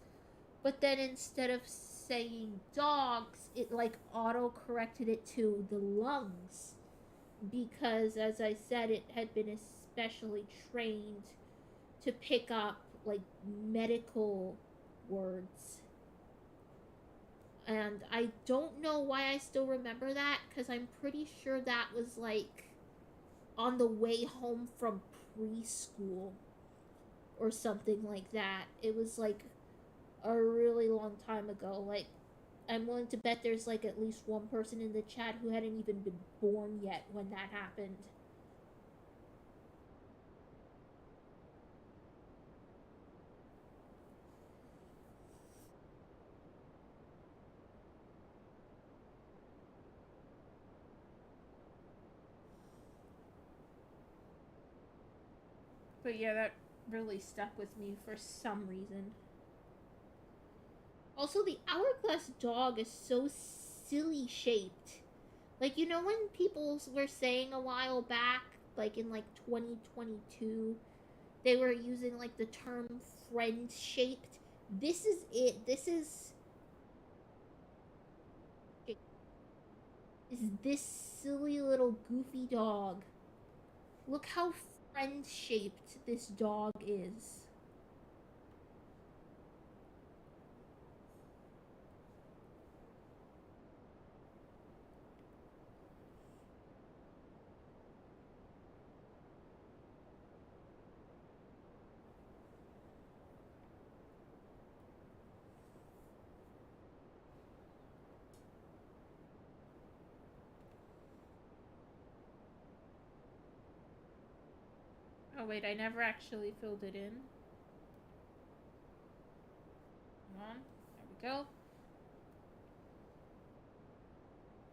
but then instead of saying dogs, it like auto corrected it to the lungs because, as I said, it had been especially trained to pick up like medical words. And I don't know why I still remember that because I'm pretty sure that was like on the way home from preschool or something like that. It was like a really long time ago. Like, I'm willing to bet there's like at least one person in the chat who hadn't even been born yet when that happened. But yeah, that really stuck with me for some reason. Also, the hourglass dog is so silly shaped. Like, you know, when people were saying a while back, like in like 2022, they were using like the term friend shaped. This is it. This is this silly little goofy dog. Look how friend shaped this dog is. Oh wait, I never actually filled it in. Come on. There we go.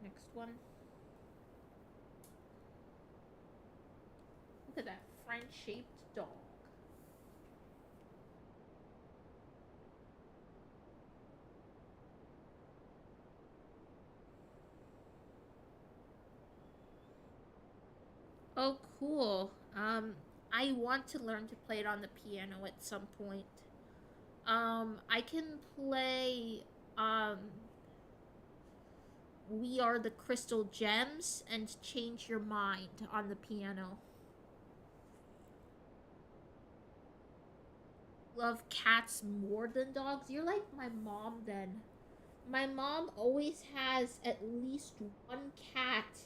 Next one. Look at that friend shaped dog. Oh, cool. I want to learn to play it on the piano at some point. I can play We Are the Crystal Gems and Change Your Mind on the piano. Love cats more than dogs. You're like my mom then. My mom always has at least one cat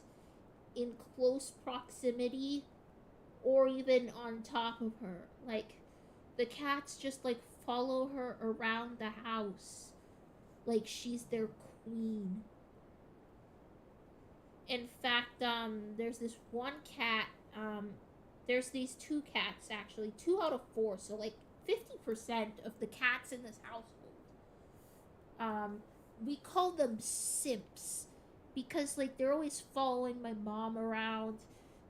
in close proximity or even on top of her. Like the cats just like follow her around the house like she's their queen. In fact, there's this one cat. There's these two cats actually, 2 out of 4. So like 50% of the cats in this household. We call them simps because like they're always following my mom around.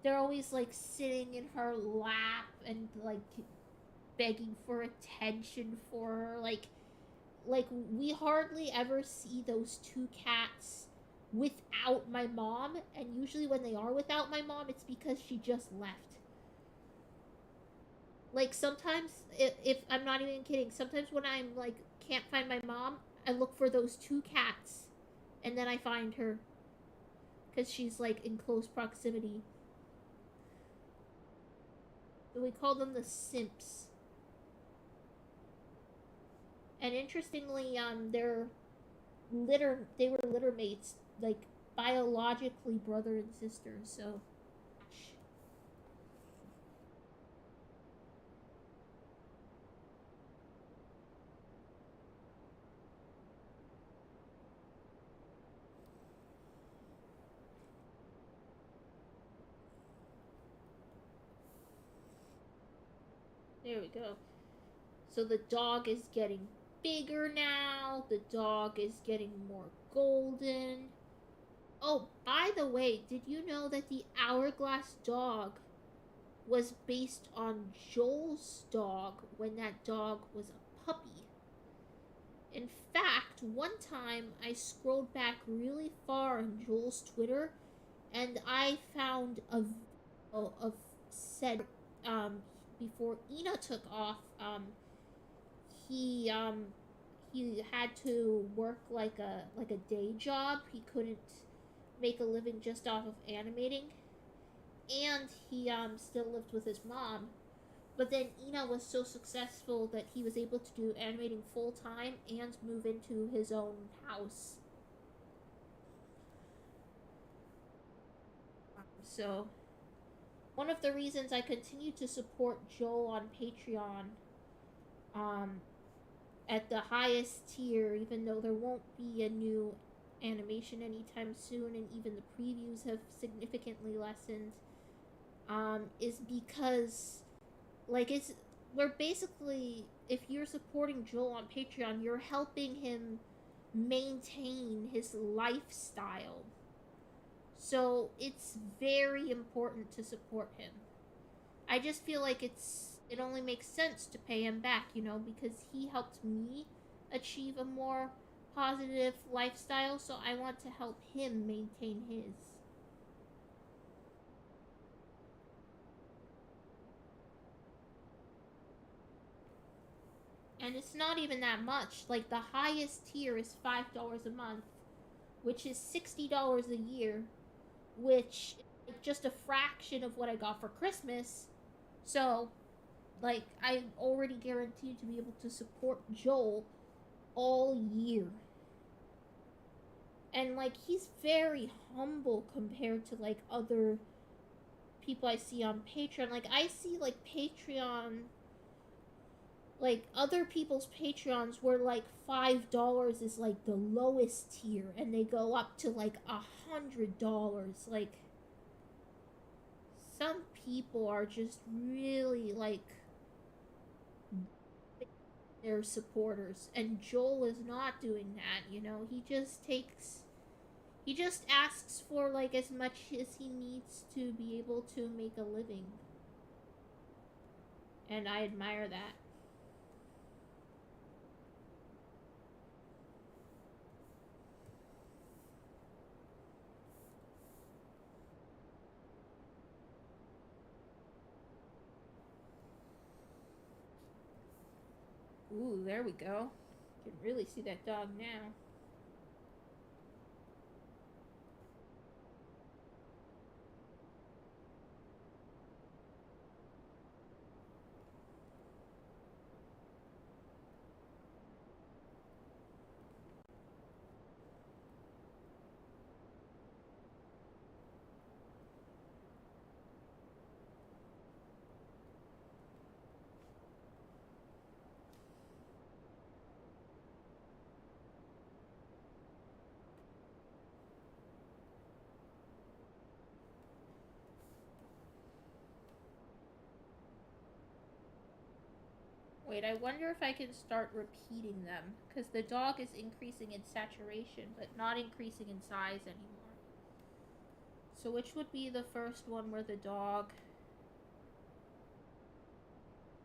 They're always like sitting in her lap and like begging for attention for her. Like we hardly ever see those two cats without my mom, and usually when they are without my mom it's because she just left. Like sometimes if I'm not even kidding, sometimes when I'm like can't find my mom, I look for those two cats and then I find her because she's like in close proximity. So we call them the simps. And interestingly, they were litter mates, like biologically brother and sister. So There we go. So the dog is getting bigger now. The dog is getting more golden. Oh, by the way, did you know that the hourglass dog was based on Joel's dog when that dog was a puppy? In fact, one time I scrolled back really far on Joel's Twitter and I found a video of said um, before ENA took off. He he had to work like a day job. He couldn't make a living just off of animating, and he still lived with his mom. But then ENA was so successful that he was able to do animating full time and move into his own house. So one of the reasons I continue to support Joel on Patreon, um, at the highest tier, even though there won't be a new animation anytime soon, and even the previews have significantly lessened, is because it's we're basically, if you're supporting Joel on Patreon, you're helping him maintain his lifestyle. So it's very important to support him. I just feel like it only makes sense to pay him back, because he helped me achieve a more positive lifestyle, so I want to help him maintain his. And it's not even that much. Like the highest tier is $5 a month, which is $60 a year, which is just a fraction of what I got for Christmas. So, I'm already guaranteed to be able to support Joel all year. And he's very humble compared to other people I see on Patreon. I see Patreon, other people's Patreons where $5 is the lowest tier, and they go up to $100. Some people are just really their supporters, and Joel is not doing that. He just asks for as much as he needs to be able to make a living, and I admire that. Ooh, there we go. You can really see that dog now. Wait, I wonder if I can start repeating them, because the dog is increasing in saturation, but not increasing in size anymore. So which would be the first one where the dog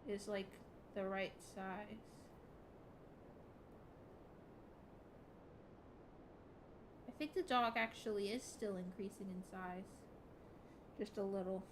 is the right size? I think the dog actually is still increasing in size. Just a little.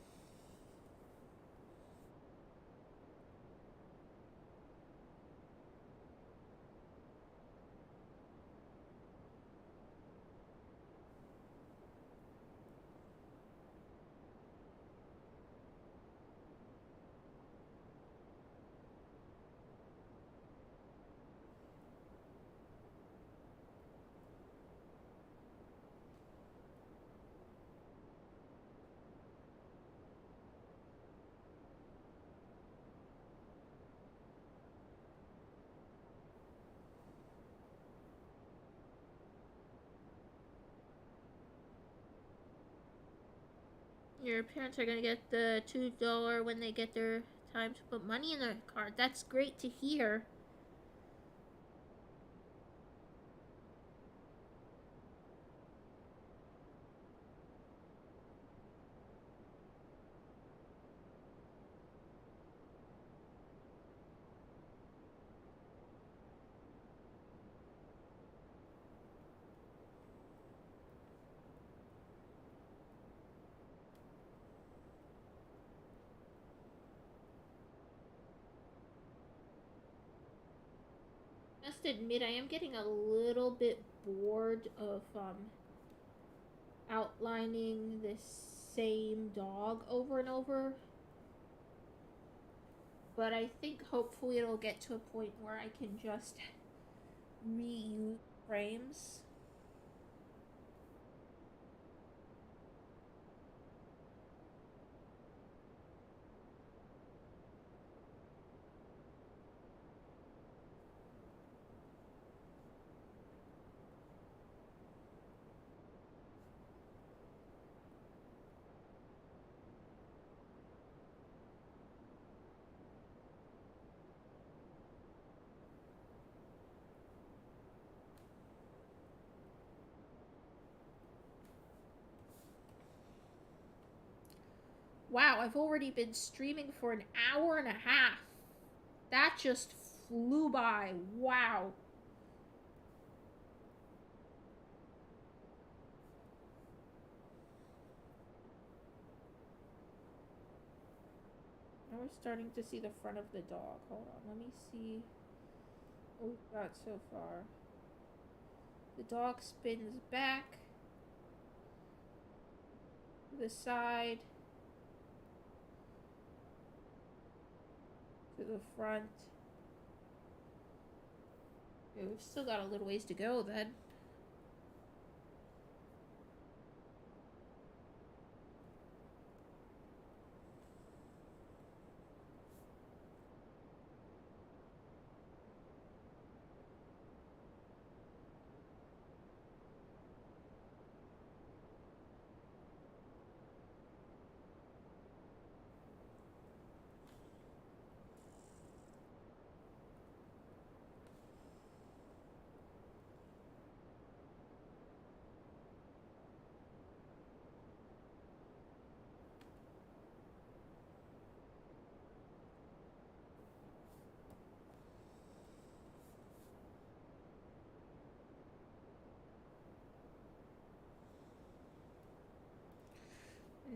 Your parents are gonna get the $2 when they get their time to put money in their card. That's great to hear. Must admit, I am getting a little bit bored of outlining this same dog over and over. But I think hopefully it'll get to a point where I can just reuse frames. Wow, I've already been streaming for an hour and a half. That just flew by. Wow. Now we're starting to see the front of the dog. Hold on, let me see what we've got so far. The dog spins back to the side to the front. Okay, we've still got a little ways to go then.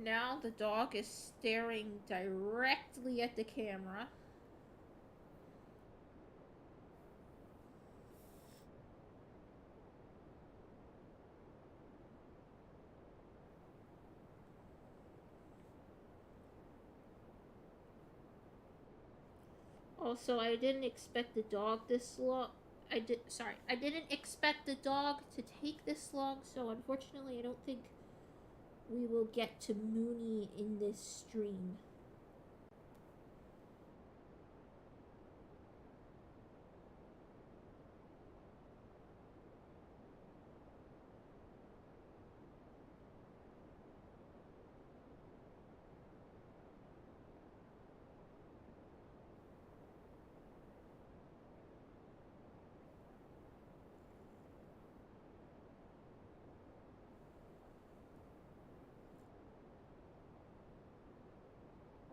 Now the dog is staring directly at the camera. Also, I didn't expect the dog this long. I didn't expect the dog to take this long, so unfortunately I don't think we will get to Mooney in this stream.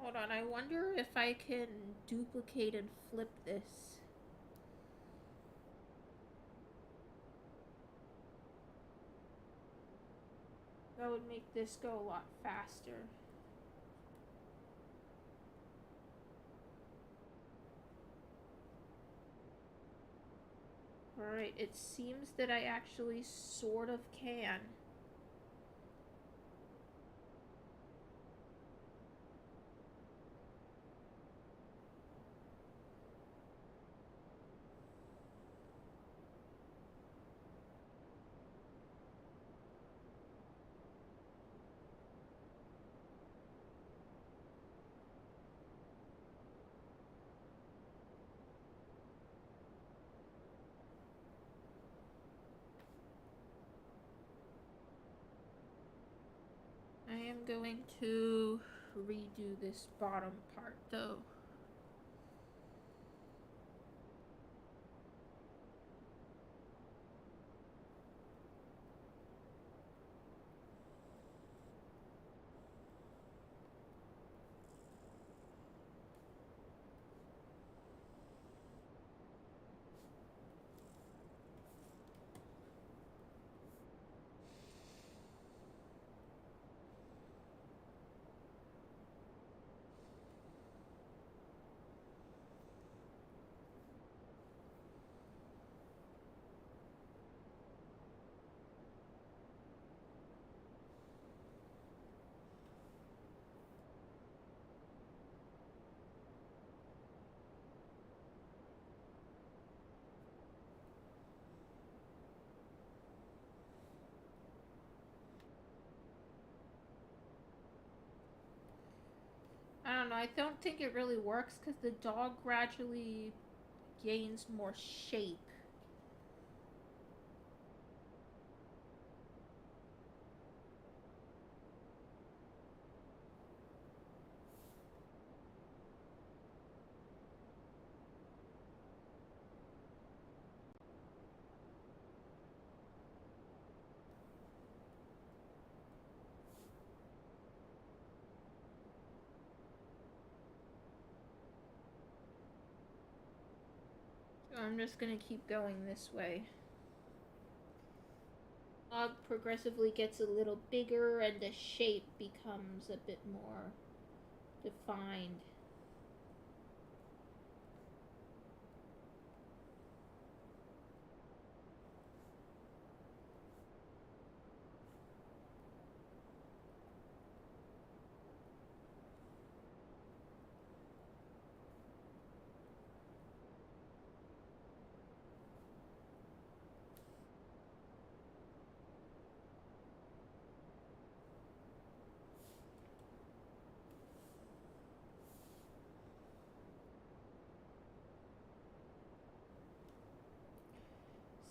Hold on, I wonder if I can duplicate and flip this. That would make this go a lot faster. Alright, it seems that I actually sort of can. I am going to redo this bottom part though. don't know. I don't think it really works because the dog gradually gains more shape. So I'm just gonna keep going this way. Dog progressively gets a little bigger and the shape becomes a bit more defined.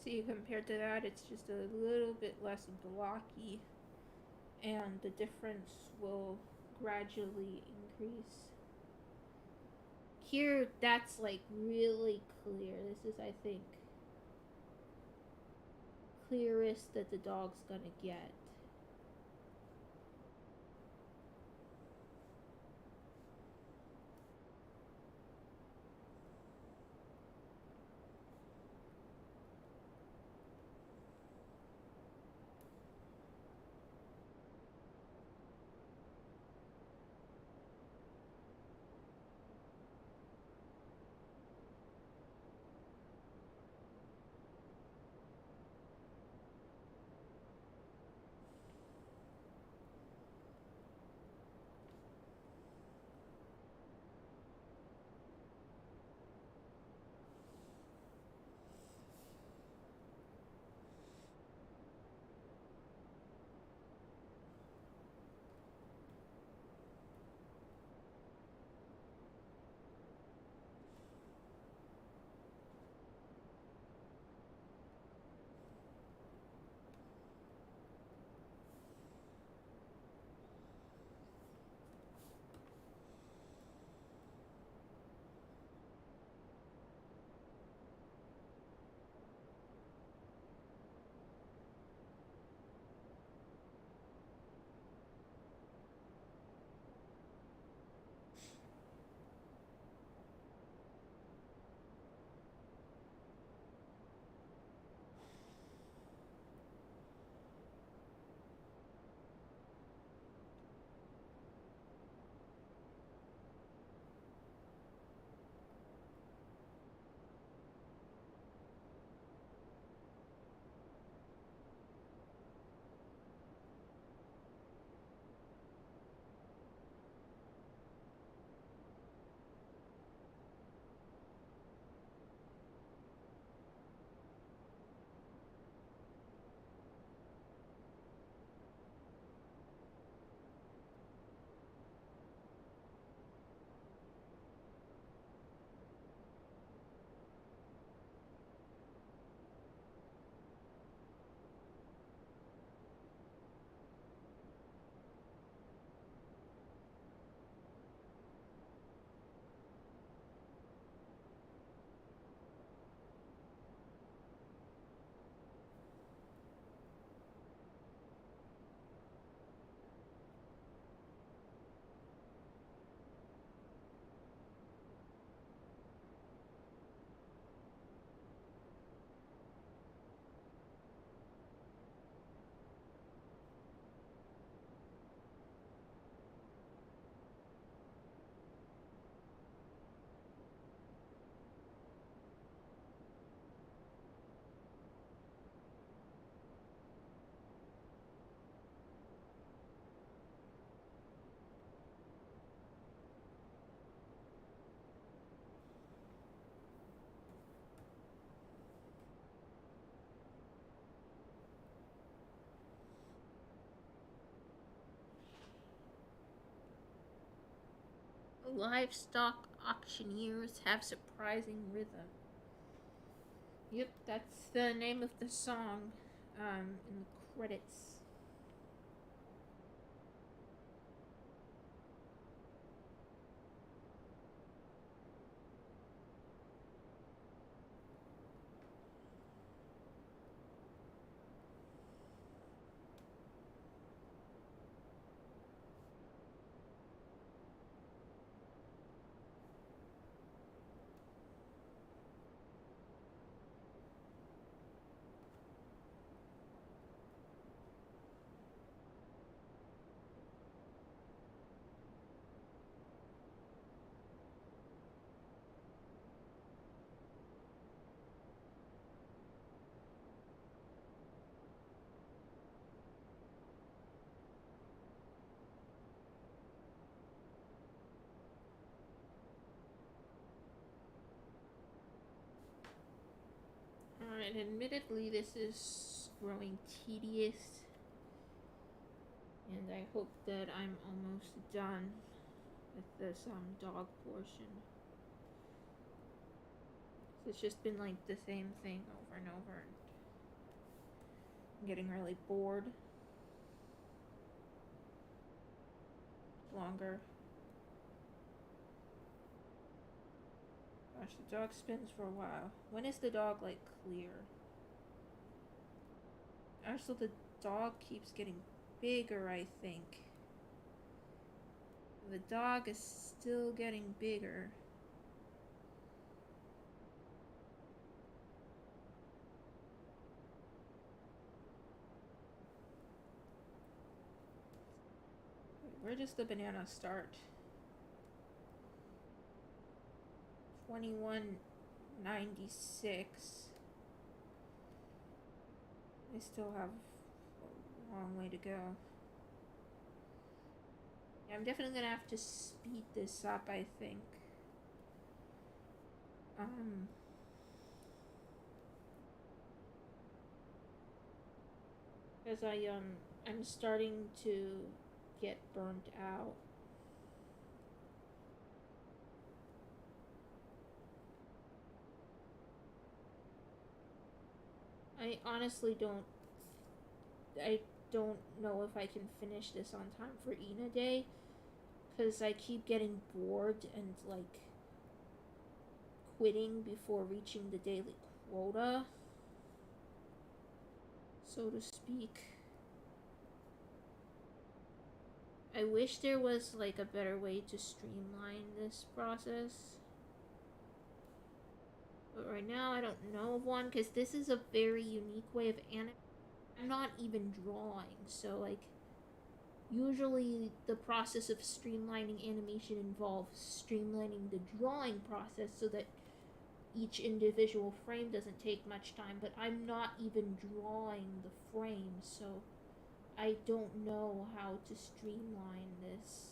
See, compared to that, it's just a little bit less blocky, and the difference will gradually increase. Here, that's like really clear. This is, I think, clearest that the dog's gonna get. Livestock auctioneers have surprising rhythm. Yep, that's the name of the song in the credits. Alright, admittedly, this is growing tedious, and I hope that I'm almost done with this dog portion. So it's just been like the same thing over and over. I'm getting really bored. Longer. Gosh, the dog spins for a while. When is the dog like clear? Also, the dog keeps getting bigger, I think. The dog is still getting bigger. Wait, where does the banana start? 2196. I still have a long way to go. Yeah, I'm definitely gonna have to speed this up, I think. Because I'm starting to get burnt out. I honestly I don't know if I can finish this on time for ENA Day, because I keep getting bored and like quitting before reaching the daily quota, so to speak. I wish there was like a better way to streamline this process, but right now I don't know of one, because this is a very unique way of animating. I'm not even drawing, so like usually the process of streamlining animation involves streamlining the drawing process so that each individual frame doesn't take much time, but I'm not even drawing the frames, so I don't know how to streamline this.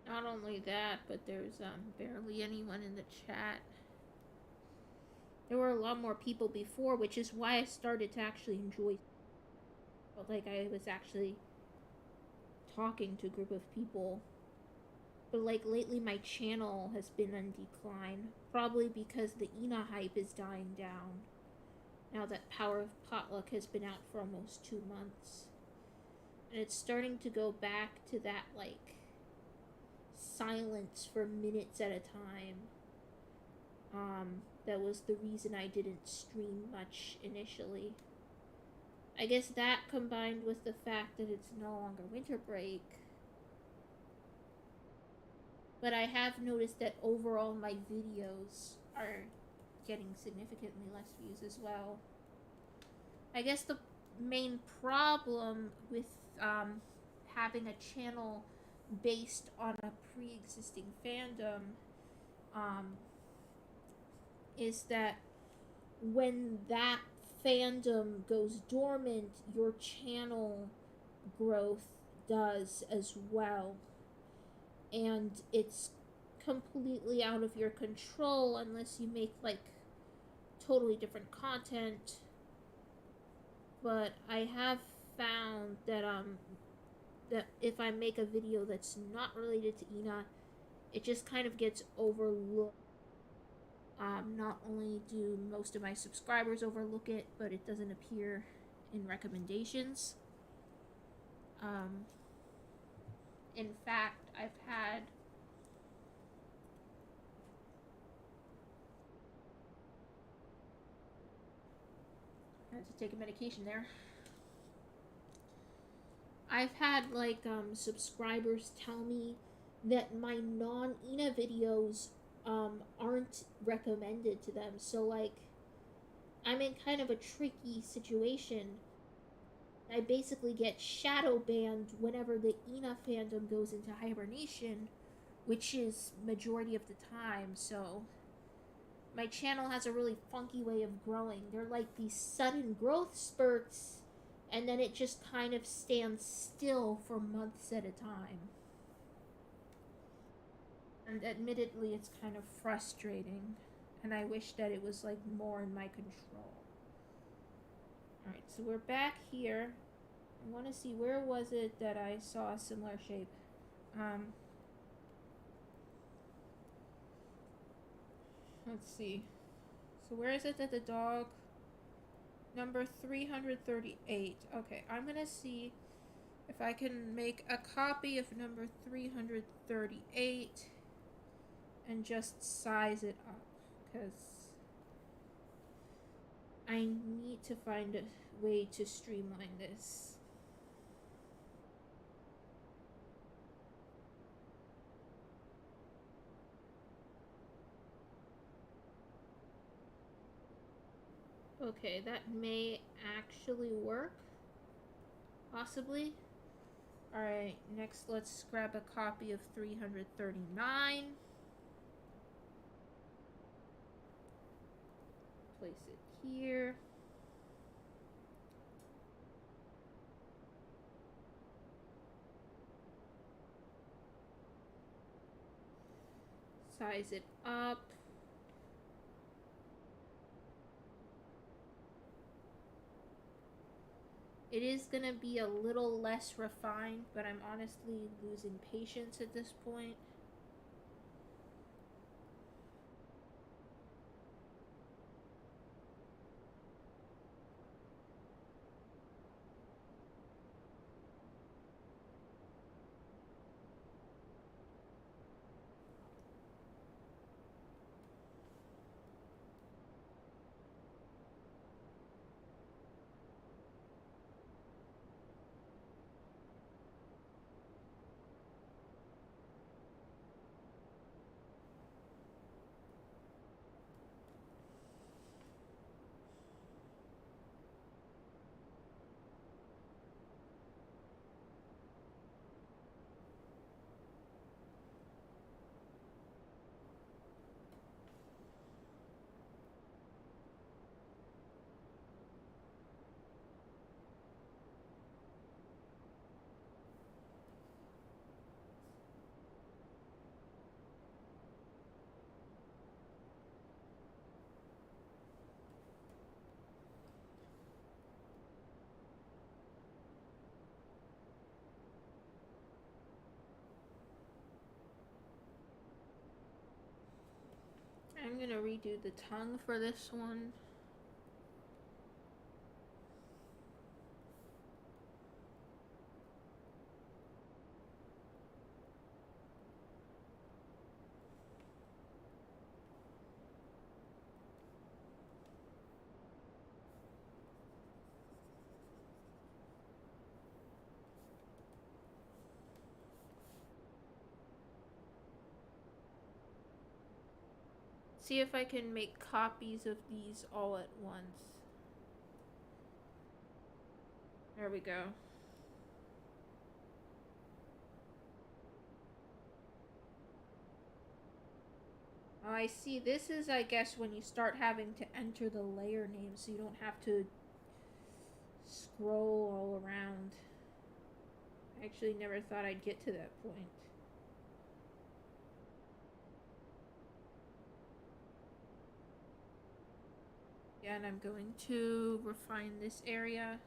Not only that, but there's barely anyone in the chat. There were a lot more people before, which is why I started to actually enjoy. Felt like I was actually talking to a group of people. But like lately, my channel has been on decline, probably because the ENA hype is dying down. Now that Power of Potluck has been out for almost 2 months, and it's starting to go back to that like silence for minutes at a time. That was the reason I didn't stream much initially. I guess that combined with the fact that it's no longer winter break, but I have noticed that overall my videos are getting significantly less views as well. I guess the main problem with having a channel based on a pre-existing fandom um, is that when that fandom goes dormant, your channel growth does as well. And it's completely out of your control unless you make like totally different content. But I have found that if I make a video that's not related to ENA, it just kind of gets overlooked. Not only do most of my subscribers overlook it, but it doesn't appear in recommendations. Um, in fact, I've had I had to take a medication there. I've had like subscribers tell me that my non-ENA videos aren't recommended to them. So like I'm in kind of a tricky situation. I basically get shadow banned whenever the ENA fandom goes into hibernation, which is majority of the time. So my channel has a really funky way of growing. They're like these sudden growth spurts, and then it just kind of stands still for months at a time. And admittedly, it's kind of frustrating, and I wish that it was like more in my control. Alright, so we're back here. I want to see, where was it that I saw a similar shape? Let's see. So where is it that the dog... Number 338. Okay, I'm gonna see if I can make a copy of number 338 and just size it up, because I need to find a way to streamline this. Okay, that may actually work. Possibly. Alright, next let's grab a copy of 339. Place it here. Size it up. It is going to be a little less refined, but I'm honestly losing patience at this point. I'm gonna redo the tongue for this one. See if I can make copies of these all at once. There we go. Oh, I see. This is, I guess, when you start having to enter the layer names so you don't have to scroll all around. I actually never thought I'd get to that point. Yeah, and I'm going to refine this area.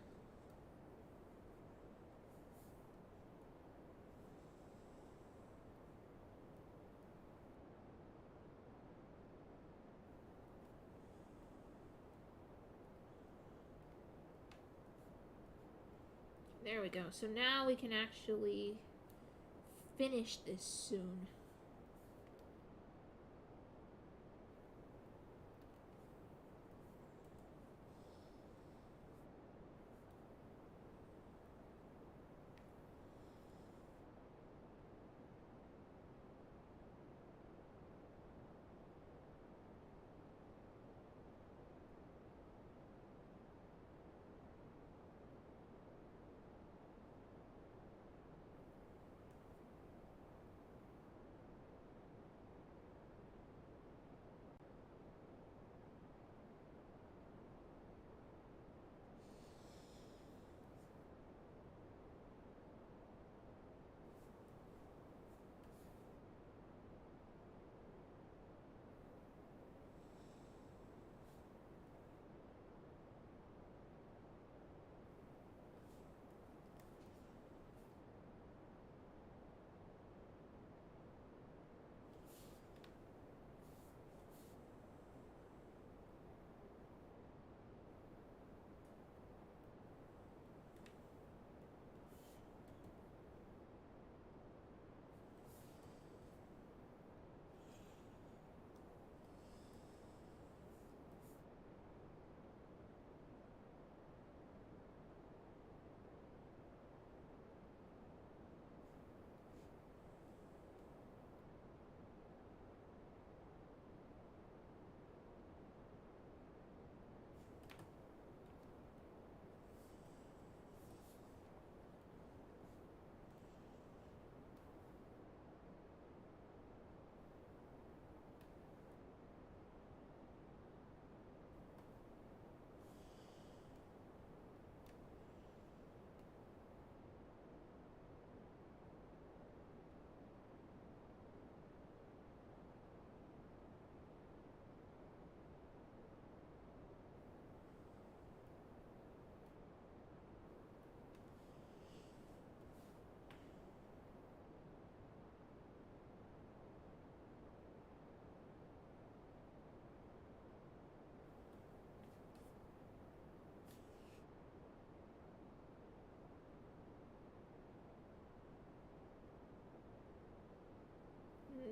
There we go. So now we can actually finish this soon.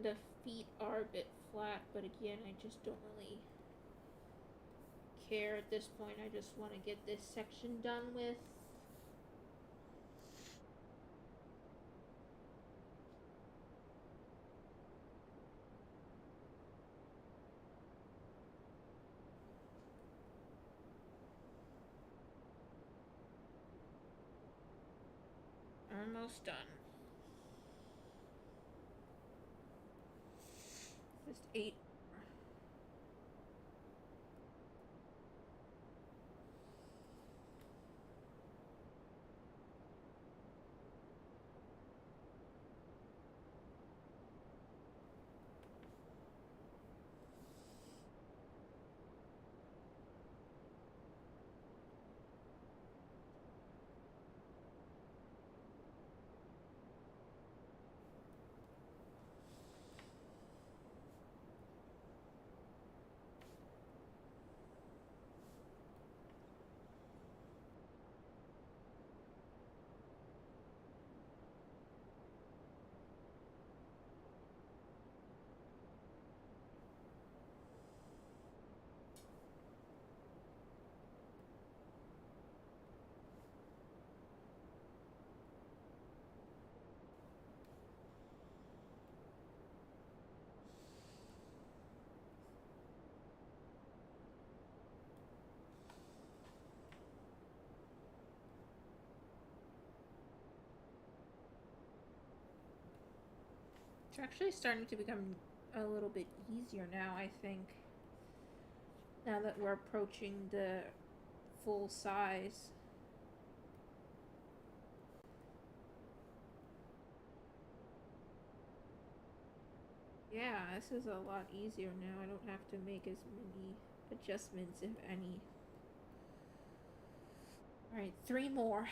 The feet are a bit flat, but again, I just don't really care at this point. I just want to get this section done with. Almost done. Just 8. It's actually starting to become a little bit easier now, I think. Now that we're approaching the full size. Yeah, this is a lot easier now. I don't have to make as many adjustments, if any. Alright, 3 more.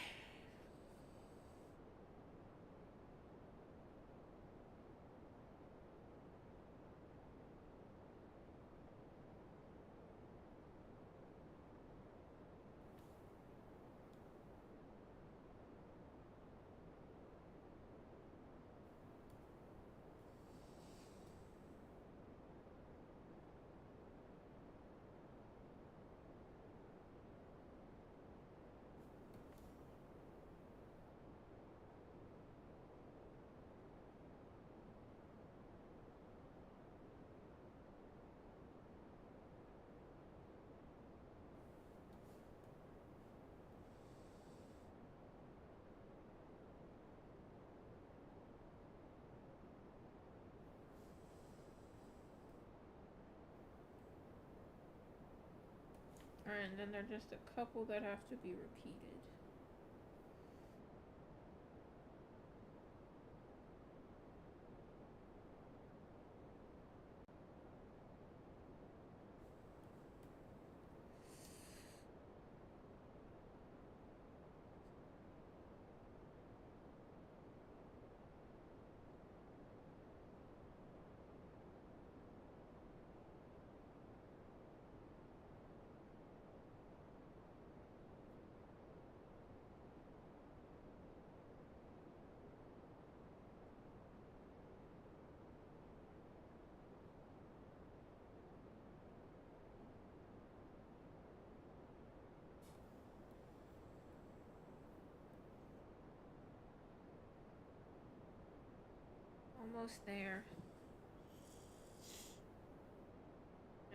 Alright, and then there are just a couple that have to be repeated. Almost there.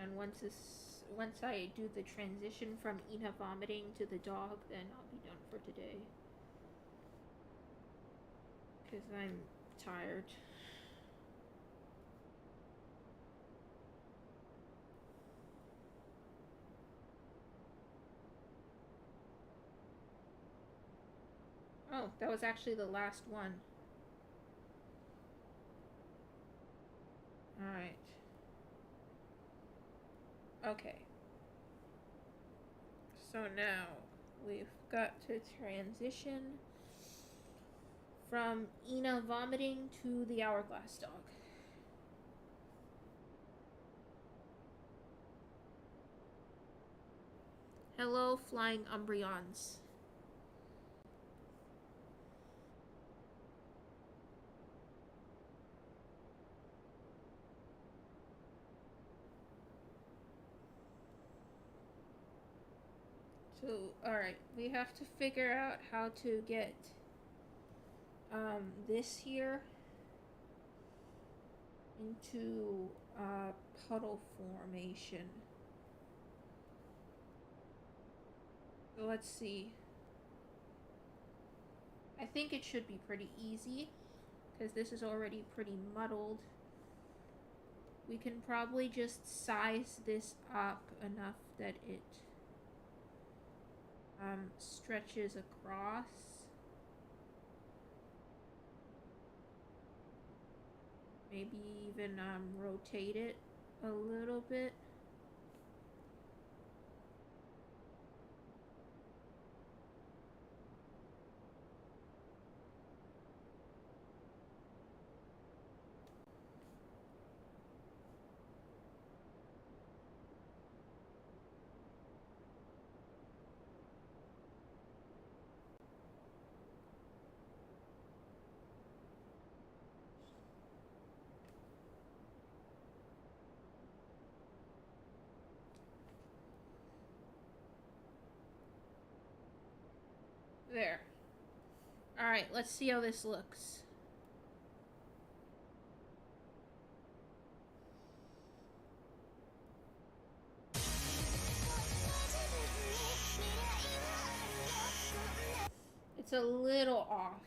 And once I do the transition from ENA vomiting to the dog, then I'll be done for today. Because I'm tired. Oh, that was actually the last one. Alright. Okay. So now we've got to transition from ENA vomiting to the hourglass dog. Hello, flying Umbreons. So, alright, we have to figure out how to get this here into puddle formation. So let's see. I think it should be pretty easy because this is already pretty muddled. We can probably just size this up enough that it stretches across. Maybe even rotate it a little bit. There. Alright, let's see how this looks. It's a little off.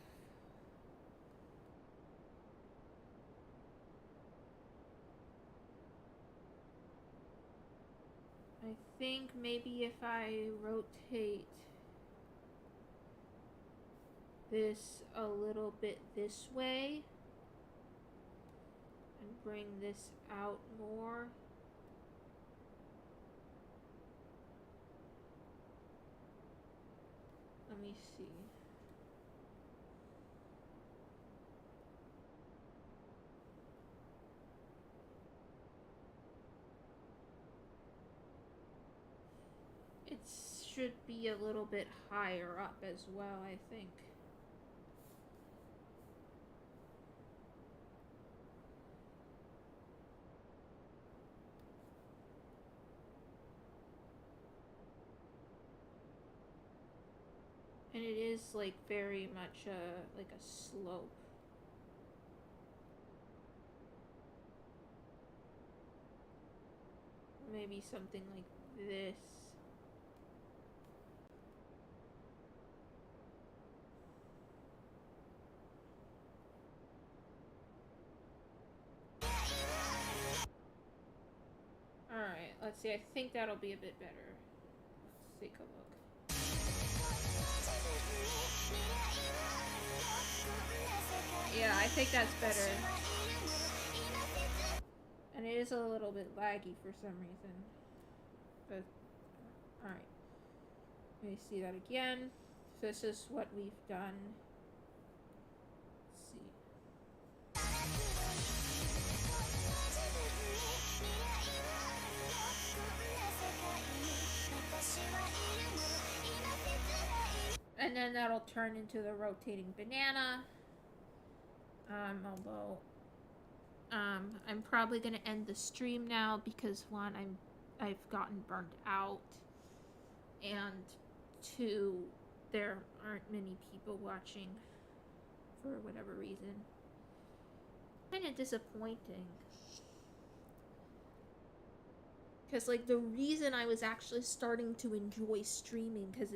I think maybe if I rotate this a little bit this way and bring this out more. Let me see. It should be a little bit higher up as well, I think. And it is like very much like a slope. Maybe something like this. Alright, let's see. I think that'll be a bit better. Let's take a look. Yeah, I think that's better. And it is a little bit laggy for some reason. But, alright. Let me see that again. So this is what we've done. Let's see. And then that'll turn into the rotating banana. Although I'm probably gonna end the stream now because one, I've gotten burnt out, and two, there aren't many people watching for whatever reason. Kind of disappointing. Because, like, the reason I was actually starting to enjoy streaming, because